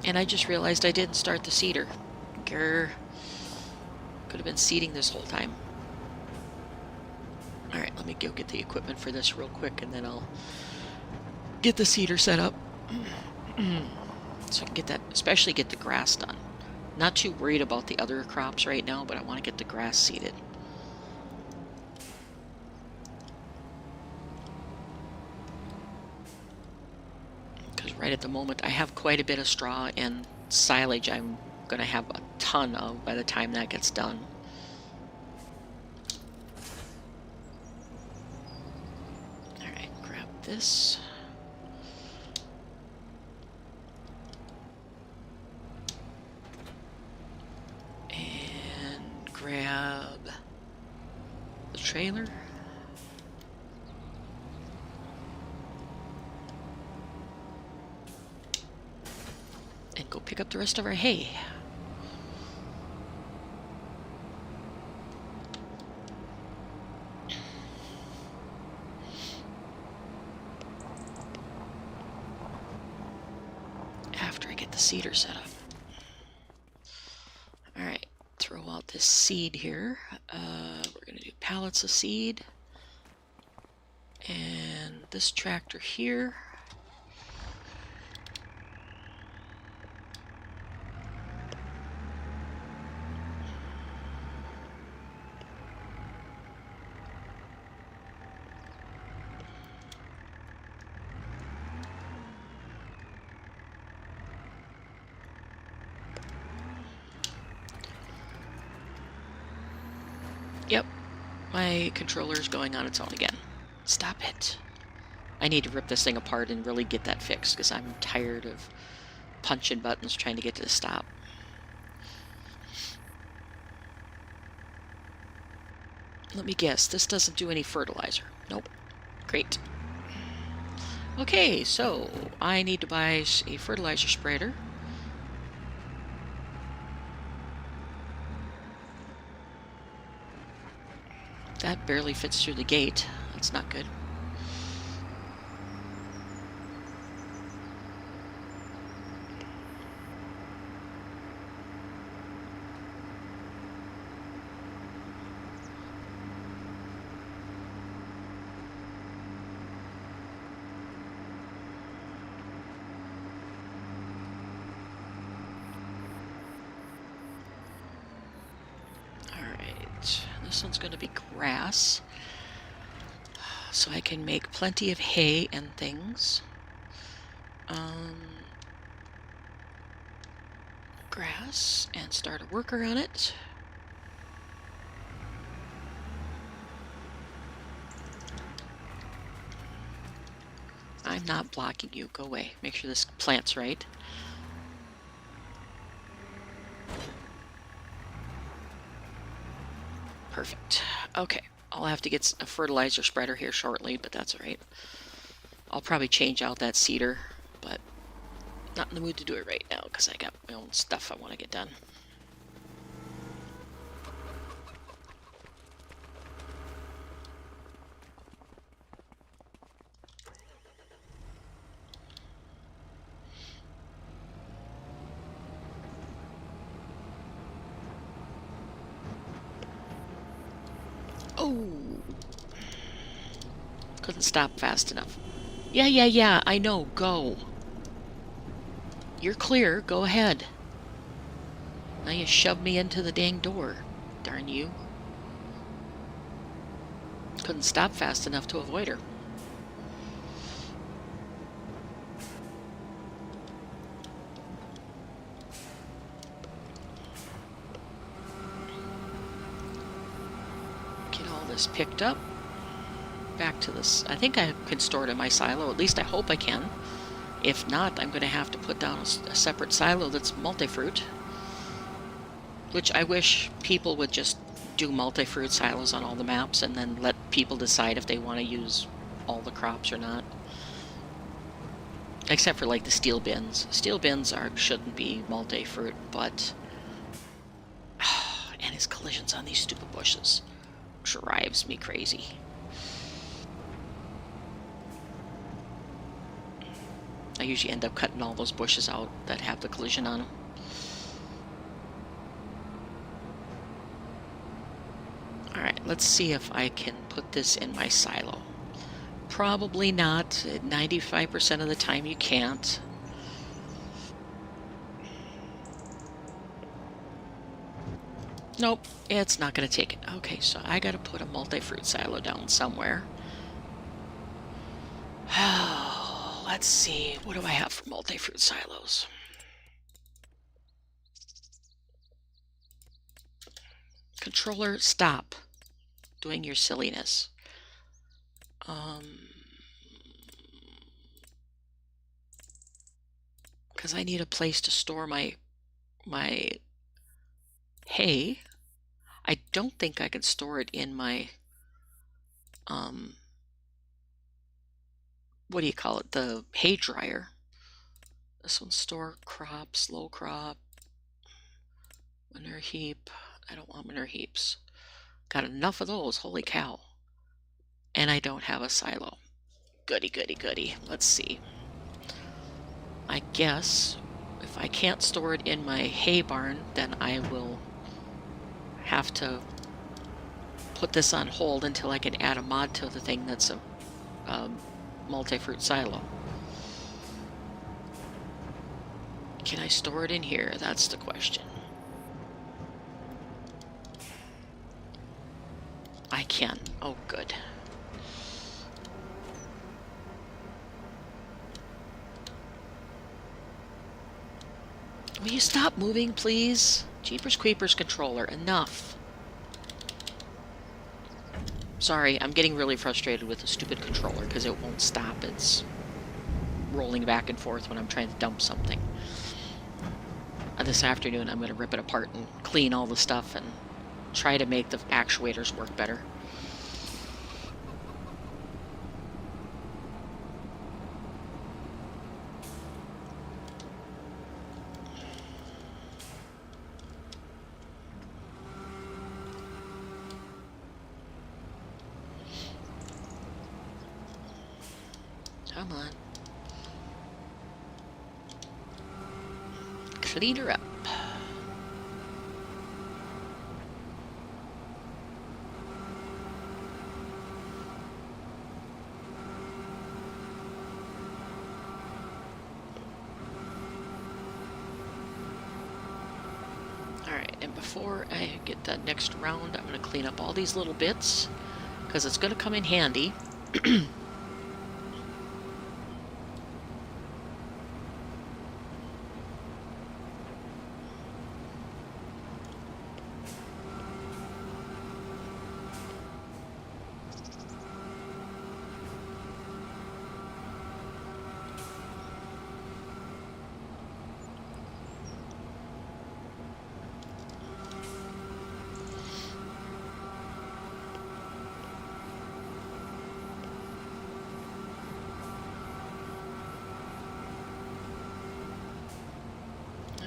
And I just realized I didn't start the seeder. Grr. Could have been seeding this whole time. Alright, let me go get the equipment for this real quick, and then I'll get the seeder set up. So I can get that, especially get the grass done. Not too worried about the other crops right now, but I want to get the grass seeded. Because right at the moment I have quite a bit of straw and silage I'm going to have a ton of by the time that gets done. this. And grab the trailer. And go pick up the rest of our hay. After I get the seeder set up. Alright, throw out this seed here. We're going to do pallets of seed. And this tractor here. Yep, my controller's going on its own again. Stop it. I need to rip this thing apart and really get that fixed because I'm tired of punching buttons trying to get it to stop. Let me guess, this doesn't do any fertilizer. Nope. Great. Okay, so I need to buy a fertilizer spreader. That barely fits through the gate. That's not good. This one's going to be grass, so I can make plenty of hay and things. Grass, and start a worker on it. I'm not blocking you. Go away. Make sure this plant's right. Perfect. Okay, I'll have to get a fertilizer spreader here shortly, but that's all right. I'll probably change out that seeder, but not in the mood to do it right now because I got my own stuff I want to get done. Oh! Couldn't stop fast enough. Yeah, I know. Go. You're clear. Go ahead. Now you shoved me into the dang door. Darn you. Couldn't stop fast enough to avoid her. Get all this picked up. Back to this. I think I can store it in my silo. At least I hope I can. If not, I'm going to have to put down a separate silo that's multi-fruit. Which I wish people would just do multi-fruit silos on all the maps and then let people decide if they want to use all the crops or not. Except for like the steel bins. Steel bins shouldn't be multi-fruit, but... and his collisions on these stupid bushes drives me crazy. I usually end up cutting all those bushes out that have the collision on them. Alright, let's see if I can put this in my silo. Probably not. 95% of the time you can't. Nope, it's not going to take it. Okay, so I got to put a multi-fruit silo down somewhere. Let's see, what do I have for multi-fruit silos? Controller, stop doing your silliness. because I need a place to store my hay. I don't think I can store it in my what do you call it? The hay dryer. This one's store crops, low crop, manure heap. I don't want manure heaps. Got enough of those, holy cow. And I don't have a silo. Goody, goody, goody. Let's see. I guess if I can't store it in my hay barn, then I will have to put this on hold until I can add a mod to the thing that's a multi-fruit silo. Can I store it in here? That's the question. I can. Oh, good. Will you stop moving, please? Jeepers Creepers controller, enough. Sorry, I'm getting really frustrated with the stupid controller because it won't stop. It's rolling back and forth when I'm trying to dump something. This afternoon I'm going to rip it apart and clean all the stuff and try to make the actuators work better. Come on. Clean her up. Alright, and before I get that next round, I'm going to clean up all these little bits because it's going to come in handy.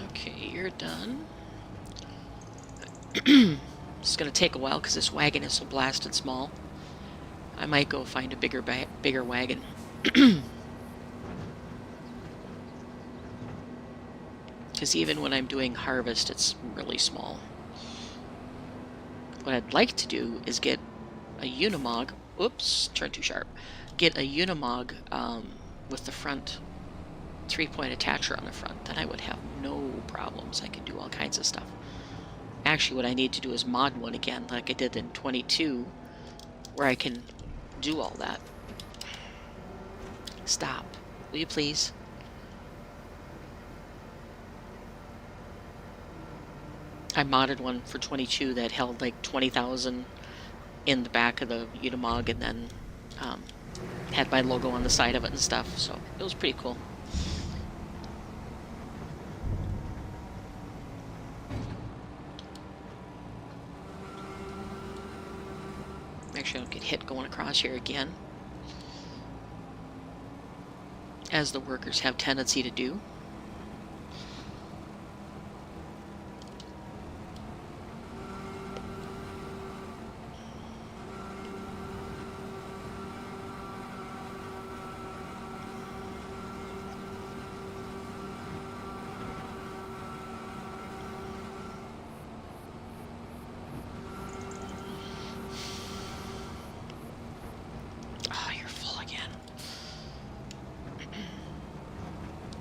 Okay, you're done. It's going to take a while because this wagon is so blasted small. I might go find a bigger wagon. Because even when I'm doing harvest, it's really small. What I'd like to do is get a Unimog. Oops, turned too sharp. Get a Unimog with the front 3-point attacher on the front. Then I would have no problems. I can do all kinds of stuff. Actually, what I need to do is mod one again, like I did in 22, where I can do all that. Stop. Will you please? I modded one for 22 that held like 20,000 in the back of the Unimog and then had my logo on the side of it and stuff, so it was pretty cool. Make sure I don't get hit going across here again, as the workers have tendency to do.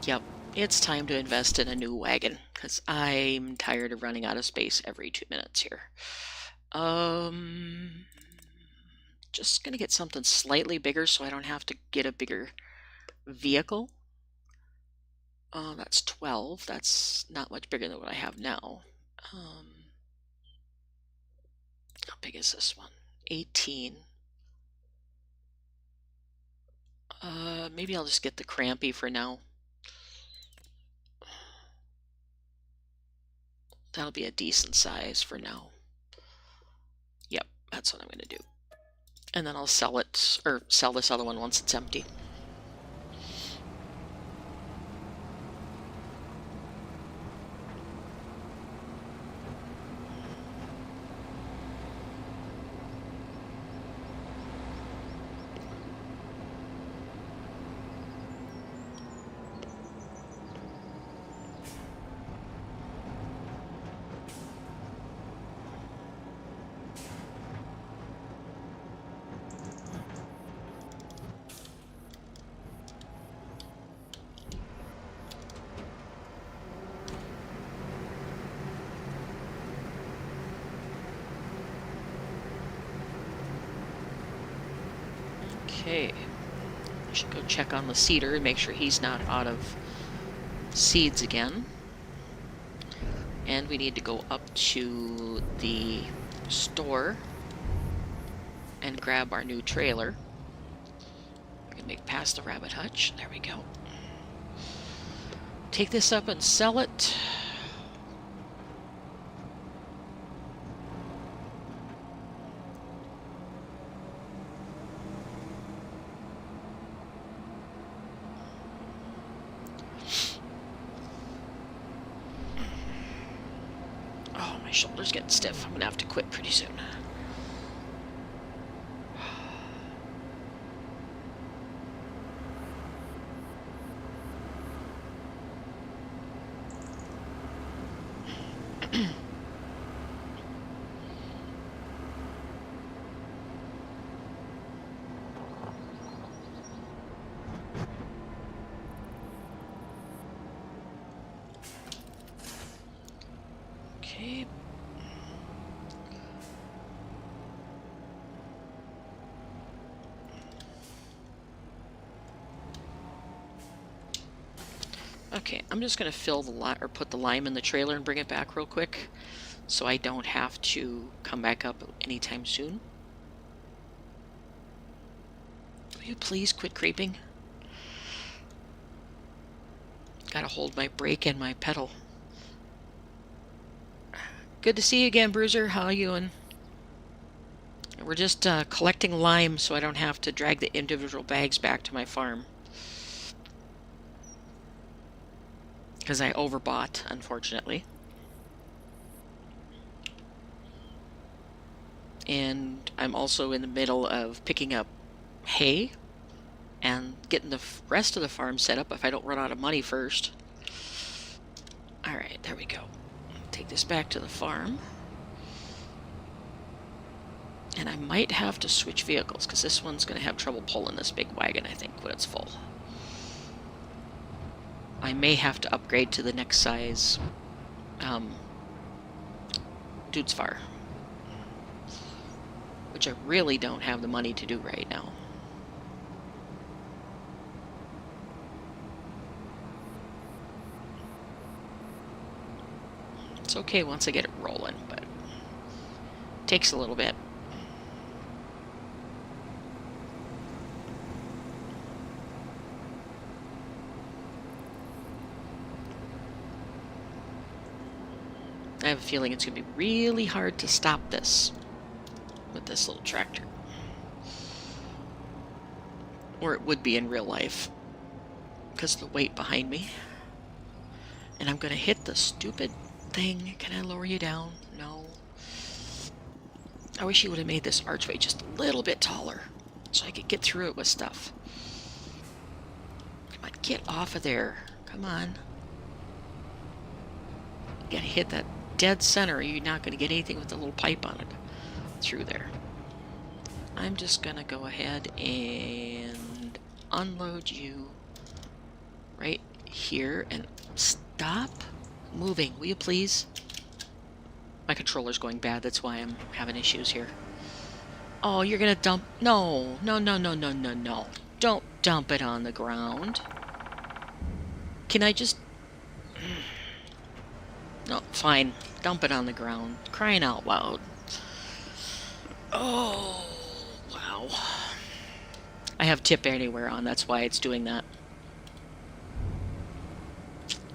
Yep, it's time to invest in a new wagon, because I'm tired of running out of space every 2 minutes here. Just gonna get something slightly bigger so I don't have to get a bigger vehicle. That's 12. That's not much bigger than what I have now. How big is this one? 18. Maybe I'll just get the Crampy for now. That'll be a decent size for now. Yep, that's what I'm going to do. And then I'll sell it, or sell this other one once it's empty. Okay, I should go check on the cedar and make sure he's not out of seeds again. And we need to go up to the store and grab our new trailer. We can make past the rabbit hutch. There we go. Take this up and sell it. My shoulder's getting stiff. I'm gonna have to quit pretty soon. Okay. Okay, I'm just going to fill the lime, or put the lime in the trailer and bring it back real quick, so I don't have to come back up anytime soon. Will you please quit creeping? Gotta hold my brake and my pedal. Good to see you again, Bruiser. How are you doing? We're just collecting lime so I don't have to drag the individual bags back to my farm. Because I overbought, unfortunately. And I'm also in the middle of picking up hay and getting the rest of the farm set up if I don't run out of money first. Alright, there we go. Take this back to the farm. And I might have to switch vehicles because this one's going to have trouble pulling this big wagon, I think, when it's full. I may have to upgrade to the next size Dude's Far, which I really don't have the money to do right now. It's okay once I get it rolling, but it takes a little bit. I have a feeling it's going to be really hard to stop this with this little tractor. Or it would be in real life because of the weight behind me. And I'm going to hit the stupid thing. Can I lower you down? No. I wish you would have made this archway just a little bit taller so I could get through it with stuff. Come on, get off of there. Come on. You gotta hit that dead center or you're not going to get anything with the little pipe on it through there. I'm just going to go ahead and unload you right here and stop moving, will you please? My controller's going bad, that's why I'm having issues here. Oh, you're going to dump... No, no, no, no, no, no, no. Don't dump it on the ground. Can I just... No, fine. Dump it on the ground. Crying out loud. Oh, wow. I have tip anywhere on, that's why it's doing that.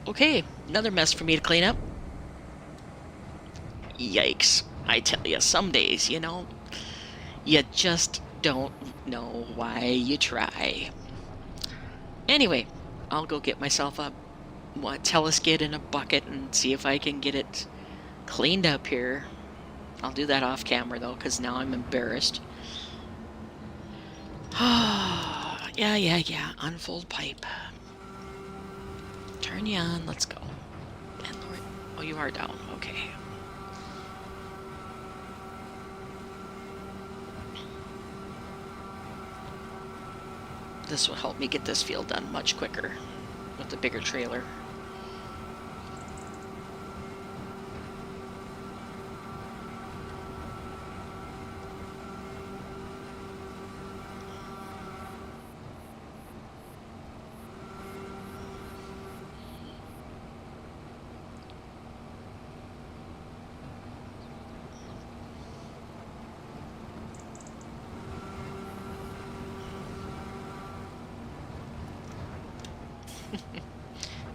Okay, another mess for me to clean up. Yikes. I tell you, some days, you know, you just don't know why you try. Anyway, I'll go get myself a teleskid in a bucket and see if I can get it cleaned up here. I'll do that off camera though, because now I'm embarrassed. Yeah. Unfold pipe. Turn you on. Let's go. And Lord, oh, you are down. Okay. This will help me get this field done much quicker with the bigger trailer.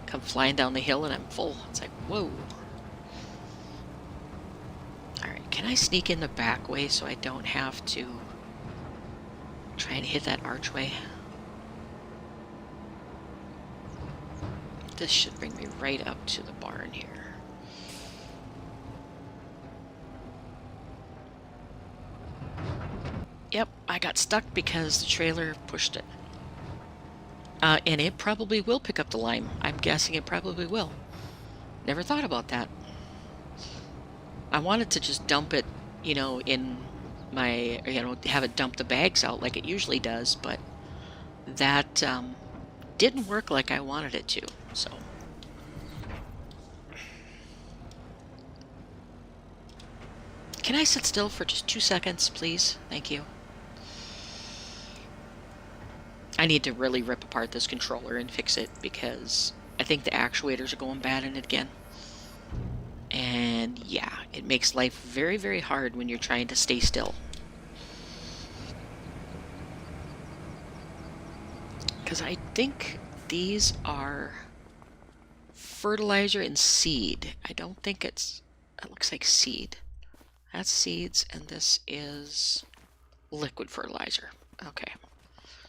Come flying down the hill and I'm full. It's like, whoa. Alright, can I sneak in the back way so I don't have to try and hit that archway? This should bring me right up to the barn here. Yep, I got stuck because the trailer pushed it. And it probably will pick up the lime. I'm guessing it probably will. Never thought about that. I wanted to just dump it, you know, in my, you know, have it dump the bags out like it usually does, but that didn't work like I wanted it to, so. Can I sit still for just 2 seconds, please? Thank you. I need to really rip apart this controller and fix it because I think the actuators are going bad in it again. And yeah, it makes life very, very hard when you're trying to stay still. Because I think these are fertilizer and seed. I don't think it looks like seed. That's seeds, and this is liquid fertilizer. Okay.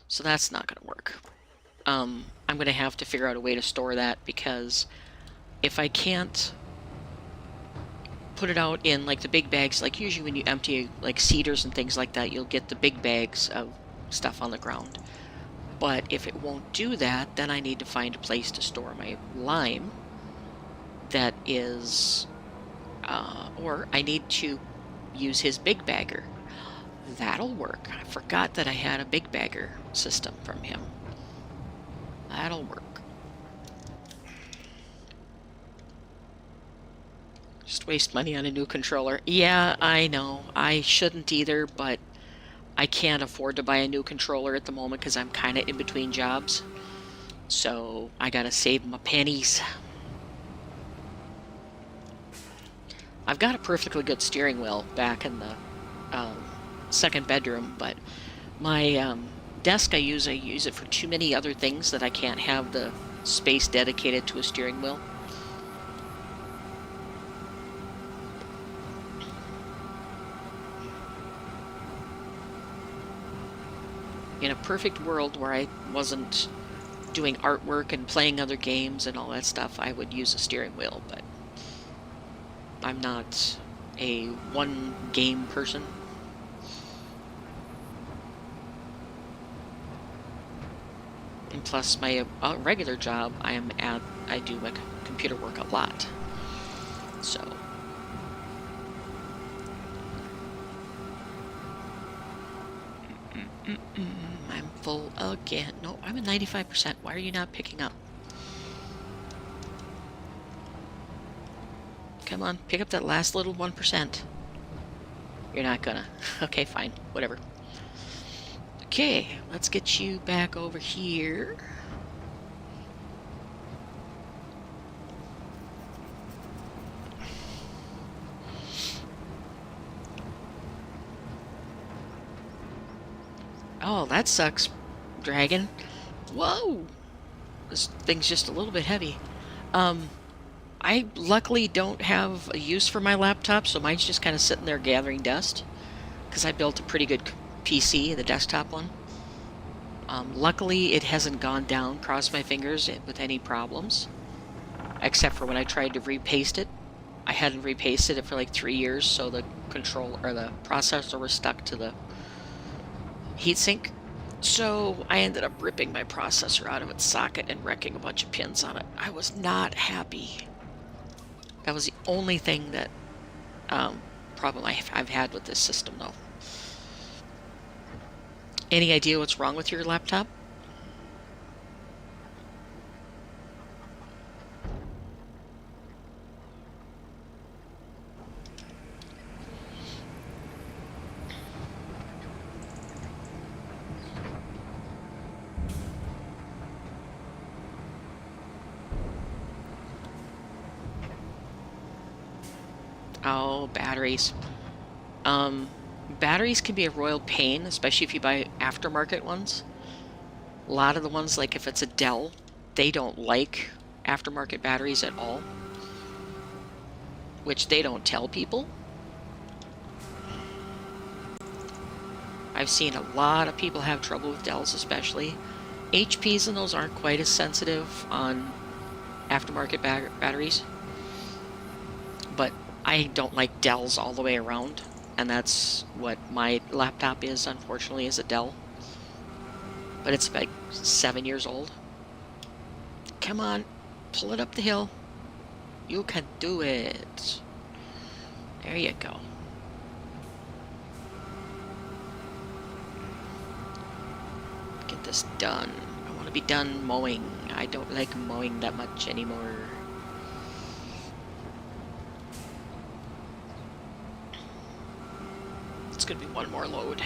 So that's not going to work. I'm going to have to figure out a way to store that because if I can't put it out in like the big bags, like usually when you empty like cedars and things like that, you'll get the big bags of stuff on the ground. But if it won't do that, then I need to find a place to store my lime that is, or I need to use his big bagger. That'll work. I forgot that I had a big bagger system from him. That'll work. Just waste money on a new controller. Yeah, I know. I shouldn't either, but I can't afford to buy a new controller at the moment because I'm kind of in between jobs. So I gotta save my pennies. I've got a perfectly good steering wheel back in the second bedroom, but my desk I use it for too many other things that I can't have the space dedicated to a steering wheel. In a perfect world where I wasn't doing artwork and playing other games and all that stuff, I would use a steering wheel, but I'm not a one game person. And plus my regular job, I do my computer work a lot. So I'm full again. No, I'm at 95%. Why are you not picking up? Come on, pick up that last little 1%. You're not gonna. Okay, fine. Whatever. Okay, let's get you back over here. Oh, that sucks, dragon. Whoa! This thing's just a little bit heavy. I luckily don't have a use for my laptop, so mine's just kind of sitting there gathering dust, because I built a pretty good PC, the desktop one. Luckily, it hasn't gone down, cross my fingers, with any problems, except for when I tried to repaste it. I hadn't repasted it for like 3 years, so the control or the processor was stuck to the heatsink. So I ended up ripping my processor out of its socket and wrecking a bunch of pins on it. I was not happy. That was the only thing that problem I've had with this system, though. Any idea what's wrong with your laptop? Oh, batteries. Batteries can be a royal pain, especially if you buy aftermarket ones. A lot of the ones, like if it's a Dell, they don't like aftermarket batteries at all, which they don't tell people. I've seen a lot of people have trouble with Dells, especially. HPs and those aren't quite as sensitive on aftermarket batteries, but I don't like Dells all the way around, and that's what my laptop is, unfortunately, is a Dell. But it's like 7 years old. Come on, pull it up the hill. You can do it. There you go. Get this done. I want to be done mowing. I don't like mowing that much anymore. It's going to be one more load.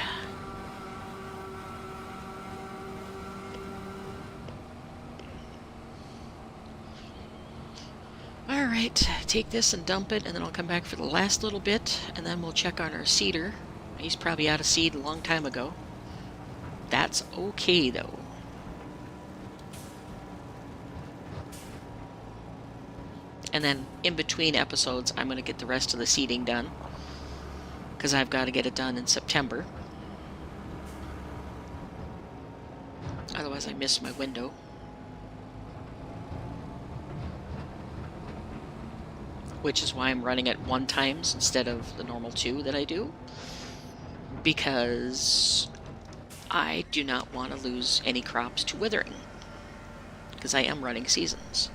Alright, take this and dump it, and then I'll come back for the last little bit, and then we'll check on our seeder. He's probably out of seed a long time ago. That's okay, though. And then, in between episodes, I'm going to get the rest of the seeding done, because I've got to get it done in September. Otherwise, I miss my window. Which is why I'm running at 1 times instead of the normal 2 that I do. Because I do not want to lose any crops to withering. Because I am running seasons.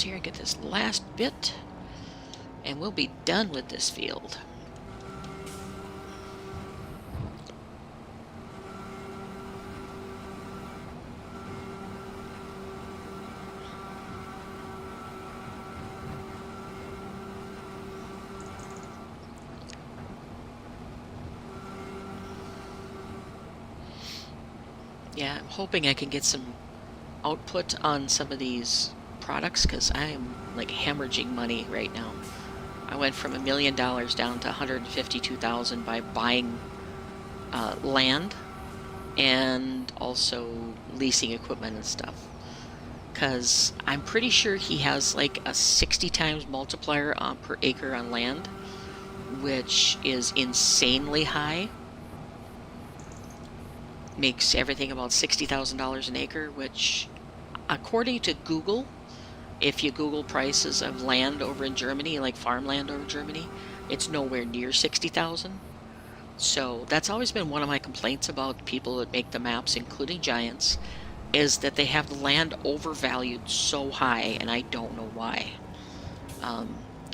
Here and get this last bit, and we'll be done with this field. Yeah, I'm hoping I can get some output on some of these products, because I am like hemorrhaging money right now. I went from $1 million down to $152,000 by buying land and also leasing equipment and stuff. Because I'm pretty sure he has like a 60 times multiplier per acre on land, which is insanely high. Makes everything about $60,000 an acre, which, according to Google, if you Google prices of land over in Germany, like farmland over Germany, it's nowhere near 60,000. So that's always been one of my complaints about people that make the maps, including Giants, is that they have the land overvalued so high, and I don't know why.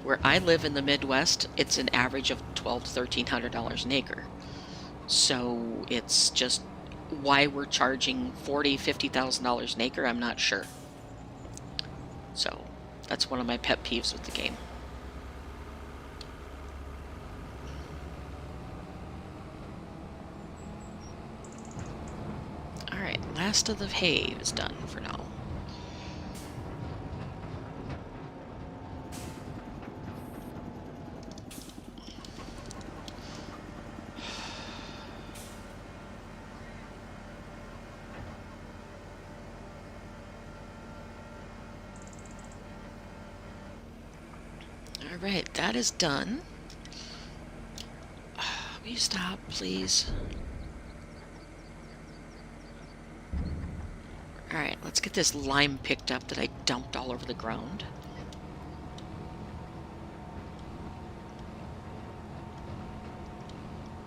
Where I live in the Midwest, it's an average of $1,200 to $1,300 an acre. So it's just why we're charging $40,000, $50,000 an acre, I'm not sure. So that's one of my pet peeves with the game. Alright, last of the hay is done for now. Alright, that is done. Will you stop, please? Alright, let's get this lime picked up that I dumped all over the ground.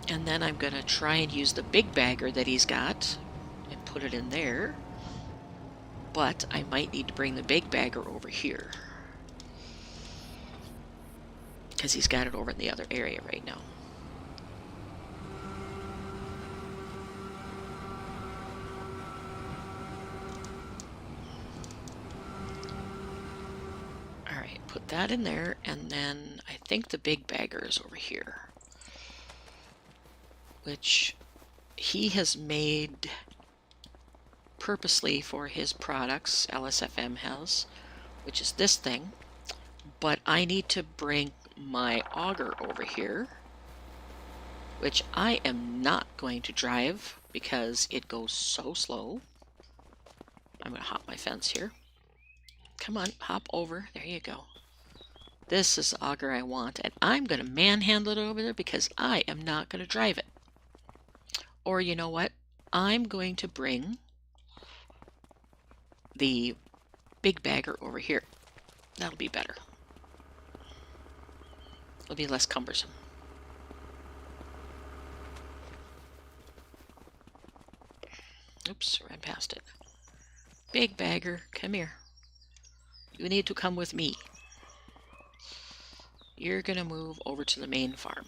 And then I'm going to try and use the big bagger that he's got and put it in there. But I might need to bring the big bagger over here, because he's got it over in the other area right now. Alright, put that in there, and then I think the big bagger is over here, which he has made purposely for his products, LSFM has, which is this thing. But I need to bring my auger over here, which I am not going to drive because it goes so slow. I'm going to hop my fence here. Come on, hop over. There you go. This is the auger I want, and I'm going to manhandle it over there because I am not going to drive it. Or you know what? I'm going to bring the big bagger over here. That'll be better. It'll be less cumbersome. Oops, ran past it. Big bagger, come here. You need to come with me. You're gonna move over to the main farm.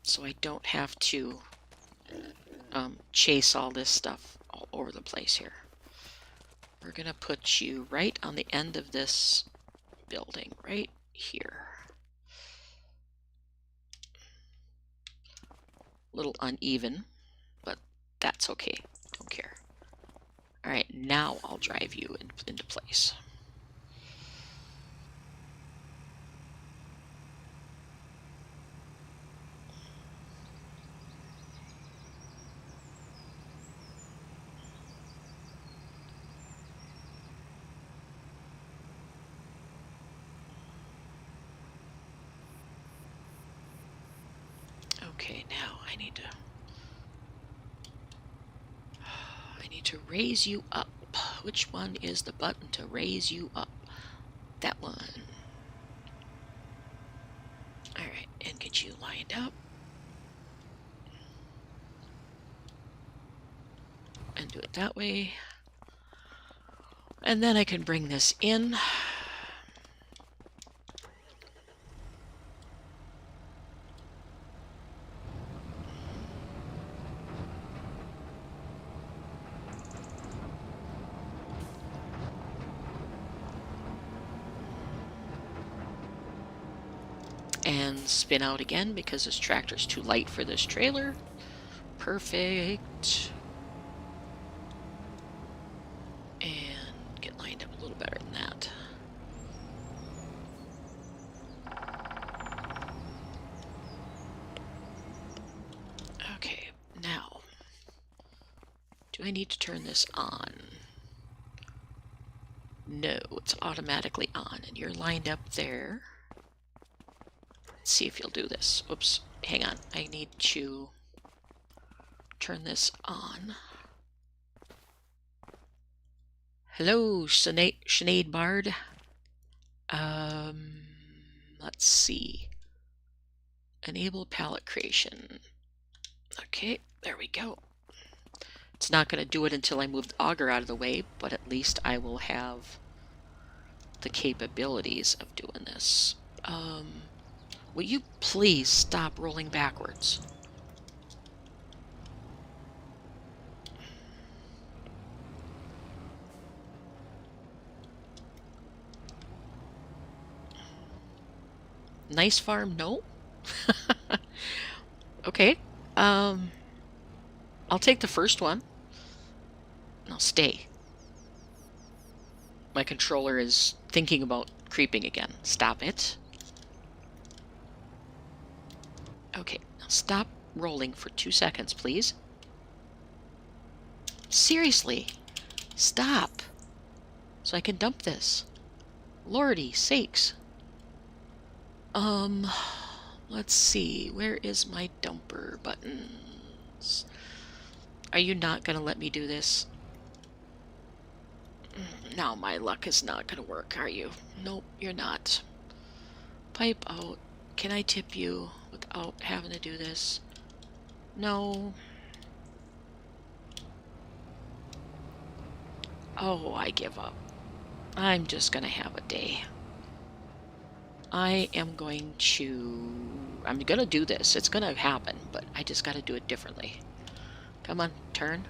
So I don't have to chase all this stuff all over the place here. We're gonna put you right on the end of this building, right here. A little uneven, but that's okay. Don't care. Alright, now I'll drive you into place. Okay, now I need to raise you up. Which one is the button to raise you up? That one. Alright, and get you lined up. And do it that way. And then I can bring this in. And spin out again because this tractor's too light for this trailer. Perfect. And get lined up a little better than that. Okay, now, do I need to turn this on? No, it's automatically on, and you're lined up there. Let's see if you'll do this. Oops, hang on. I need to turn this on. Hello, Sinead Bard. Let's see. Enable pallet creation. Okay, there we go. It's not going to do it until I move the auger out of the way, but at least I will have the capabilities of doing this. Will you please stop rolling backwards? Nice farm? No? Okay. I'll take the first one. I'll stay. My controller is thinking about creeping again. Stop it. Okay, now stop rolling for 2 seconds, please. Seriously, stop. So I can dump this. Lordy sakes. Let's see. Where is my dumper buttons? Are you not going to let me do this? Now my luck is not going to work, are you? Nope, you're not. Pipe out. Can I tip you without having to do this? No. Oh, I give up. I'm just going to have a day. I'm going to do this. It's going to happen, but I just got to do it differently. Come on, turn.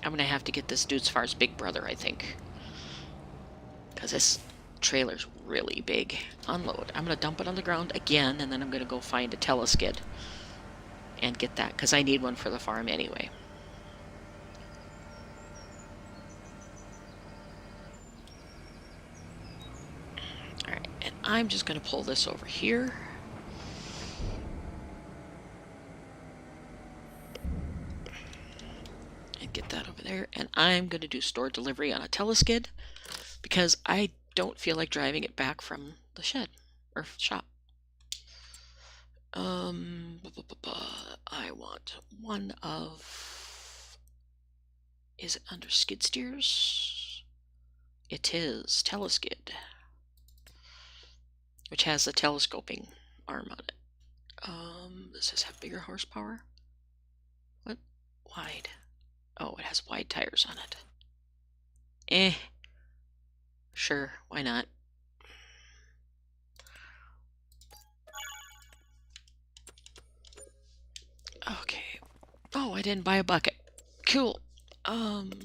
I'm going to have to get this dude's far's big brother, I think. Because this trailer's really big. Unload. I'm going to dump it on the ground again, and then I'm going to go find a teleskid and get that, because I need one for the farm anyway. Alright, and I'm just going to pull this over here. And get that over there. And I'm going to do store delivery on a teleskid, because I don't feel like driving it back from the shed or shop. I want one of... Is it under skid steers? It is teleskid, which has a telescoping arm on it. Does this have bigger horsepower? What? Wide. Oh, it has wide tires on it. Sure, why not? Okay. Oh, I didn't buy a bucket. Cool.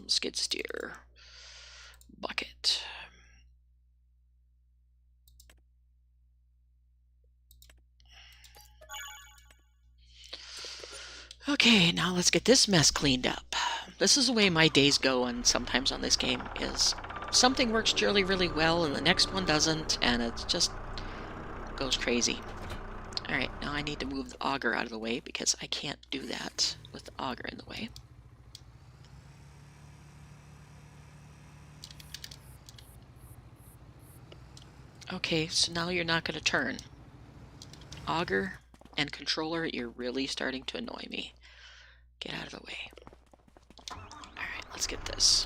Skid steer. Bucket. Okay, now let's get this mess cleaned up. This is the way my days go, and sometimes on this game is something works really, really well, and the next one doesn't, and it just goes crazy. Alright, now I need to move the auger out of the way, because I can't do that with the auger in the way. Okay, so now you're not going to turn. Auger and controller, you're really starting to annoy me. Get out of the way. Alright, let's get this.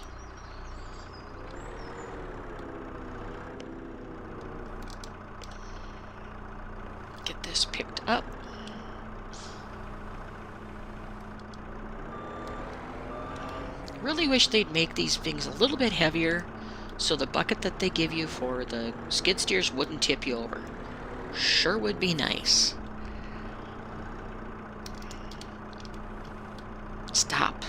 Get this picked up. Really wish they'd make these things a little bit heavier, so the bucket that they give you for the skid steers wouldn't tip you over. Sure would be nice. Stop.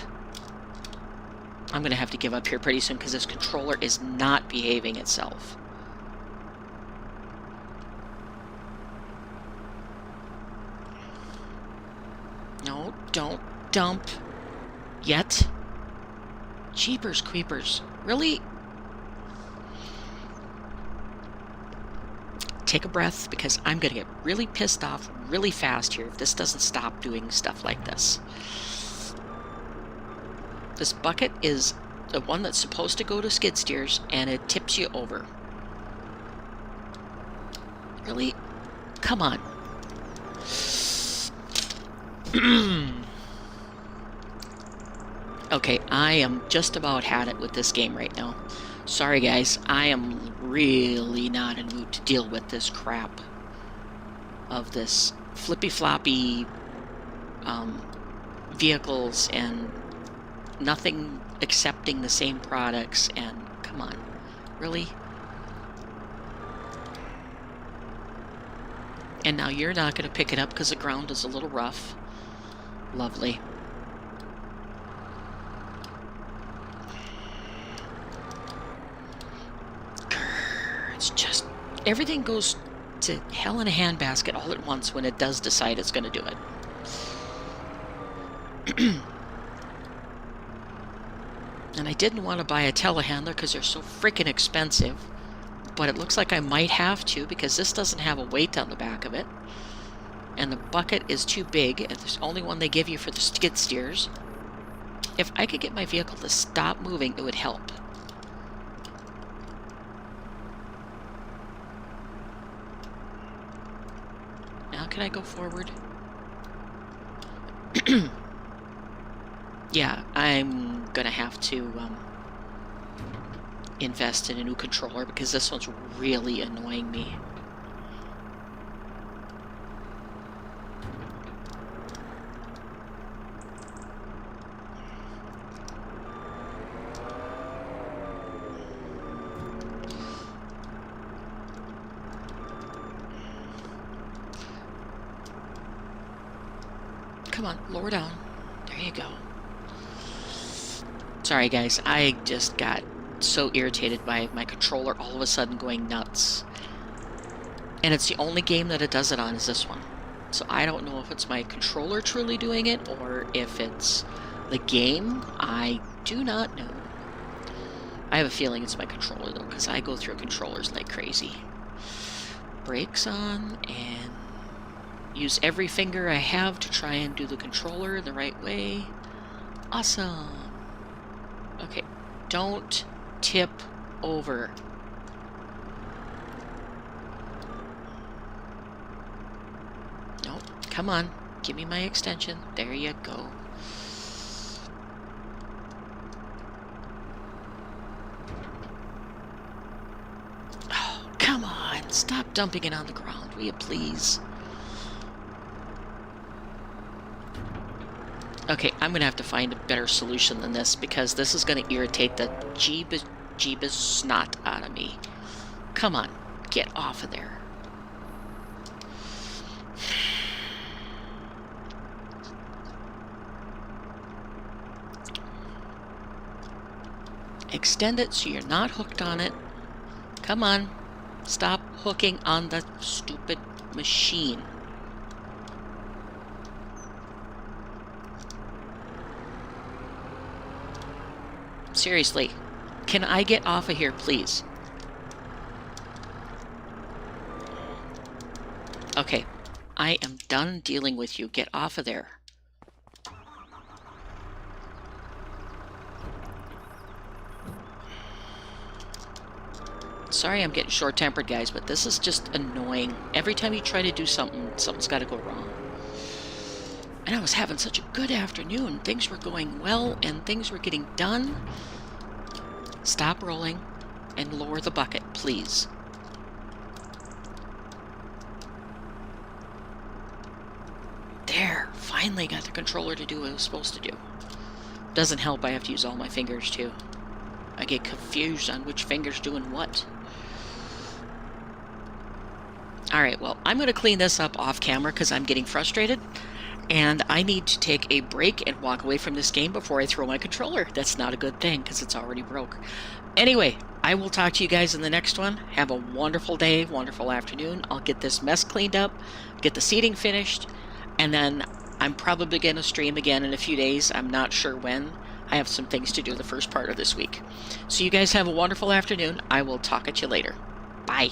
I'm going to have to give up here pretty soon because this controller is not behaving itself. No, don't dump yet. Jeepers creepers. Really? Take a breath, because I'm going to get really pissed off really fast here if this doesn't stop doing stuff like this. This bucket is the one that's supposed to go to skid steers, and it tips you over. Really? Come on. Okay, I am just about had it with this game right now. Sorry guys, I am really not in the mood to deal with this crap of this flippy-floppy vehicles and nothing accepting the same products, and come on, really? And now you're not going to pick it up because the ground is a little rough. Lovely. It's just, everything goes to hell in a handbasket all at once when it does decide it's going to do it. And I didn't want to buy a telehandler because they're so freaking expensive, but it looks like I might have to because this doesn't have a weight on the back of it. And the bucket is too big, and there's only one they give you for the skid steers. If I could get my vehicle to stop moving, it would help. Now can I go forward? Yeah, I'm gonna have to invest in a new controller because this one's really annoying me. Come on, lower down. There you go. Sorry guys, I just got so irritated by my controller all of a sudden going nuts. And it's the only game that it does it on is this one. So I don't know if it's my controller truly doing it or if it's the game. I do not know. I have a feeling it's my controller though, because I go through controllers like crazy. Brakes on and use every finger I have to try and do the controller the right way. Awesome. Okay, don't tip over. Nope, come on, give me my extension. There you go. Oh, come on, stop dumping it on the ground, will you please? Okay, I'm going to have to find a better solution than this because this is going to irritate the jeebus snot out of me. Come on, get off of there. Extend it so you're not hooked on it. Come on, stop hooking on the stupid machine. Seriously, can I get off of here, please? Okay, I am done dealing with you. Get off of there. Sorry I'm getting short-tempered, guys, but this is just annoying. Every time you try to do something, something's got to go wrong. And I was having such a good afternoon. Things were going well, and things were getting done. Stop rolling and lower the bucket, please. There, finally got the controller to do what it was supposed to do. Doesn't help, I have to use all my fingers, too. I get confused on which finger's doing what. Alright, well, I'm going to clean this up off camera because I'm getting frustrated. And I need to take a break and walk away from this game before I throw my controller. That's not a good thing because it's already broke. Anyway, I will talk to you guys in the next one. Have a wonderful day, wonderful afternoon. I'll get this mess cleaned up, get the seating finished, and then I'm probably going to stream again in a few days. I'm not sure when. I have some things to do the first part of this week. So you guys have a wonderful afternoon. I will talk at you later. Bye.